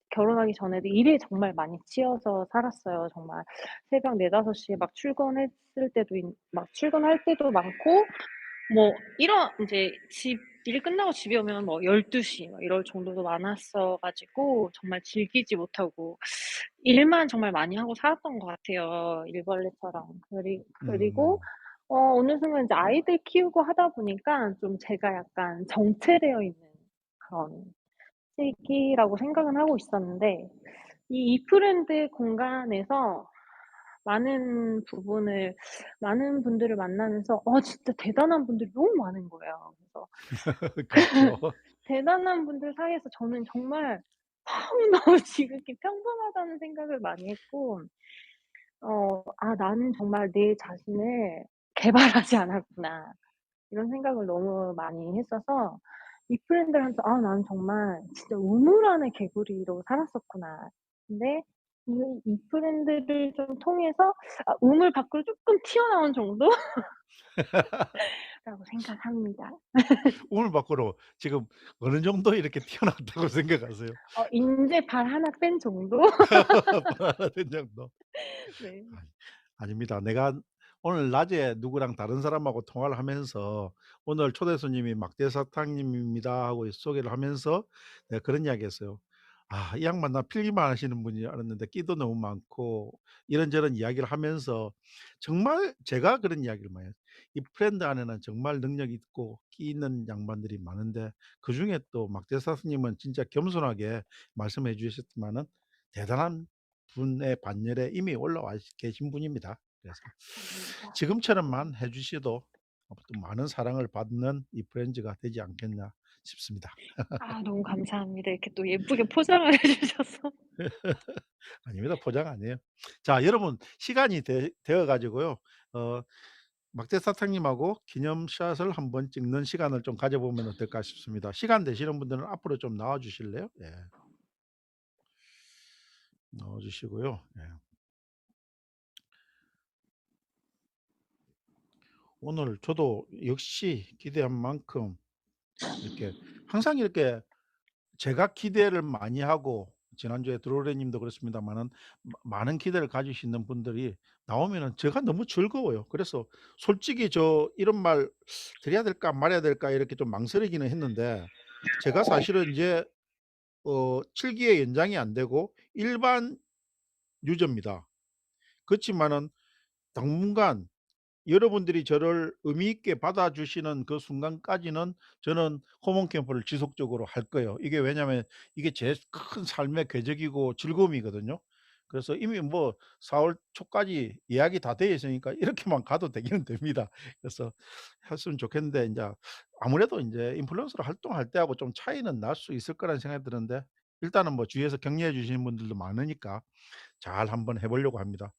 결혼하기 전에도 일에 정말 많이 치여서 살았어요. 정말 새벽 4-5 시에 막 출근했을 때도 막 출근할 때도 많고 뭐 인제 일 끝나고 집에 오면 뭐 12시 막 이럴 정도도 많았어 가지고 정말 즐기지 못하고 일만 정말 많이 하고 살았던 것 같아요, 일벌레처럼. 그리고 음. 어느 순간 이제 아이들 키우고 하다 보니까 좀 제가 약간 정체되어 있는 그런 시기라고 생각은 하고 있었는데 이 이프랜드 공간에서 많은 분들을 만나면서 진짜 대단한 분들이 너무 많은 거예요. 그래서 그렇죠. 대단한 분들 사이에서 저는 정말 너무너무 지극히 평범하다는 생각을 많이 했고 '나는 정말 내 자신을 개발하지 않았구나.' 이런 생각을 너무 많이 했어서 이 프렌드를 하면서 '아 나는 정말 진짜 우물 안의 개구리로 살았었구나.' 근데 이 프렌드를 좀 통해서 우물 밖으로 쪼끔 튀어나온 정도라고 생각합니다. 우물 밖으로 지금 어느 정도 이렇게 튀어나왔다고 생각하세요? 인제 발 하나 뺀 정도? 된 정도. 네. 아니 아닙니다. 내가 오늘 낮에 누구랑 다른 사람하고 통화를 하면서 "오늘 초대 손님이 막대사탕님입니다." 하고 소개를 하면서 내가 그런 이야기했어요. 이 양반 나 필기만 하시는 분인 줄 알았는데 끼도 너무 많고 이런저런 이야기를 하면서 정말 제가 그런 이야기를 많이 해요. 이 프렌드 안에는 정말 능력 있고 끼 있는 양반들이 많은데 그중에 또 막대사스님은 진짜 겸손하게 말씀해 주셨지만은 대단한 분의 반열에 이미 올라와 계신 분입니다. 그래서 아닙니다. 네. 지금처럼만 해 주셔도 또 많은 사랑을 받는 이 브랜드가 되지 않겠나 싶습니다. 너무 감사합니다. 이렇게 또 예쁘게 포장을 해 주셔서. 아닙니다. 포장 아니에요. 자 여러분 시간이 되어 가지고요. 어 막대 사장님하고 기념샷을 한번 찍는 시간을 좀 가져 보면 어떨까 싶습니다. 시간 되시는 분들은 앞으로 좀 나와 주실래요? 예. 나와 주시고요. 예. 오늘 저도 역시 기대한 만큼 이렇게 항상 이렇게 제가 기대를 많이 하고 지난주에 드로레 님도 그렇습니다마는 많은 기대를 가지시는 분들이 나오면은 제가 너무 즐거워요. 그래서 솔직히 저 이런 말 드려야 될까 말아야 될까 이렇게 좀 망설이기는 했는데 제가 사실은 이제 7 기의 연장이 안 되고 일반 유저입니다. 그렇지만은 당분간 여러분들이 저를 의미 있게 받아주시는 그 순간까지는 저는 호몬 캠프를 지속적으로 할 거예요. 이게 왜냐하면 이게 제 큰 삶의 궤적이고 즐거움이거든요. 그래서 이미 뭐 4월 초까지 예약이 다 되어 있으니까 이렇게만 가도 되기는 됩니다. 그래서 했으면 좋겠는데 인제 아무래도 인제 인플루언서로 활동할 때하고 좀 차이는 날 수 있을 거라는 생각이 드는데 일단은 뭐 주위에서 격려해 주시는 분들도 많으니까 잘 한번 해 보려고 합니다.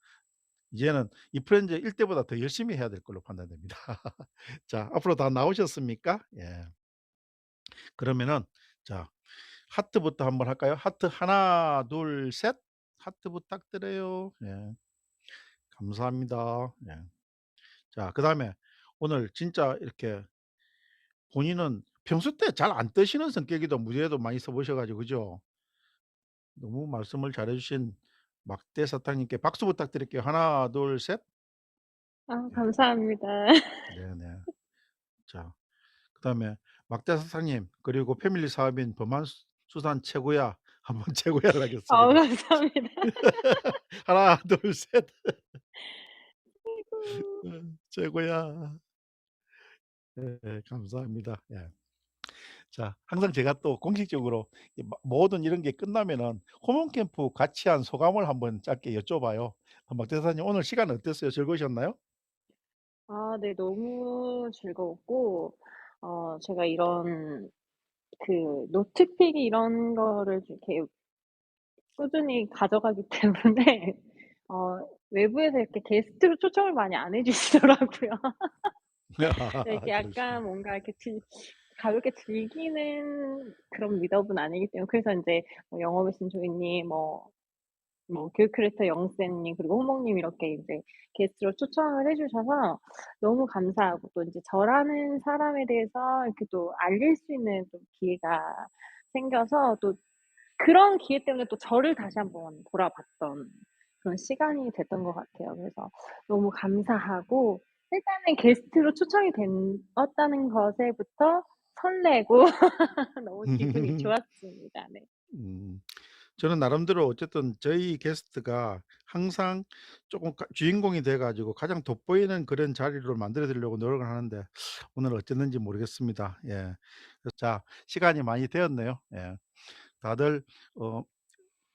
이제는 이 프렌즈 1 때보다 더 열심히 해야 될 걸로 판단됩니다. 자 앞으로 다 나오셨습니까? 예. 그러면은 자 하트부터 한번 할까요? 하트 하나 둘 셋. 하트 부탁드려요. 예. 감사합니다. 예. 자 그다음에 오늘 진짜 이렇게 본인은 평소 때 잘 안 뜨시는 성격이도 무대에도 많이 서 보셔 가지고 그죠? 너무 말씀을 잘해 주신 막대 사장님께 박수 부탁드릴게요. 하나 둘 셋. 아 네. 감사합니다. 네네. 자 그다음에 "막대 사장님 그리고 패밀리 사업인 범한 수산 최고야." 한번 최고야를 아 하겠습니다. 감사합니다. 하나 둘 셋. 아이고. 최고야. 예 감사합니다. 예. 자 항상 제가 또 공식적으로 이 모든 이런 게 끝나면은 호몬 캠프 같이 한 소감을 한번 짧게 여쭤봐요. 막대 사장님 오늘 시간 어땠어요? 즐거우셨나요? 아 네. 너무 즐거웠고 제가 이런 그 노트필이 이런 거를 이렇게 꾸준히 가져가기 때문에 외부에서 이렇게 게스트로 초청을 많이 안 해 주시더라고요. 이렇게 그러시구나. 약간 뭔가 이렇게 가볍게 즐기는 그런 미덕은 아니기 때문에 그래서 인제 뭐 영업의 신 조이님 교육 크리에이터 영쌤님 그리고 호몽님 이렇게 인제 게스트로 초청을 해 주셔서 너무 감사하고 또 인제 저라는 사람에 대해서 이렇게 또 알릴 수 있는 또 기회가 생겨서 또 그런 기회 때문에 또 저를 다시 한번 돌아봤던 그런 시간이 됐던 것 같아요. 그래서 너무 감사하고 일단은 게스트로 초청이 되었다는 것에부터 설레고 너무 기분이 좋았습니다. 네. 음. 저는 나름대로 어쨌든 저희 게스트가 항상 쪼끔 주인공이 돼 가지고 가장 돋보이는 그런 자리로 만들어 드리려고 노력을 하는데 오늘 어쨌는지 모르겠습니다. 예. 자 시간이 많이 되었네요. 예. 다들 어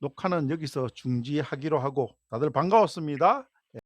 녹화는 여기서 중지하기로 하고 다들 반가웠습니다.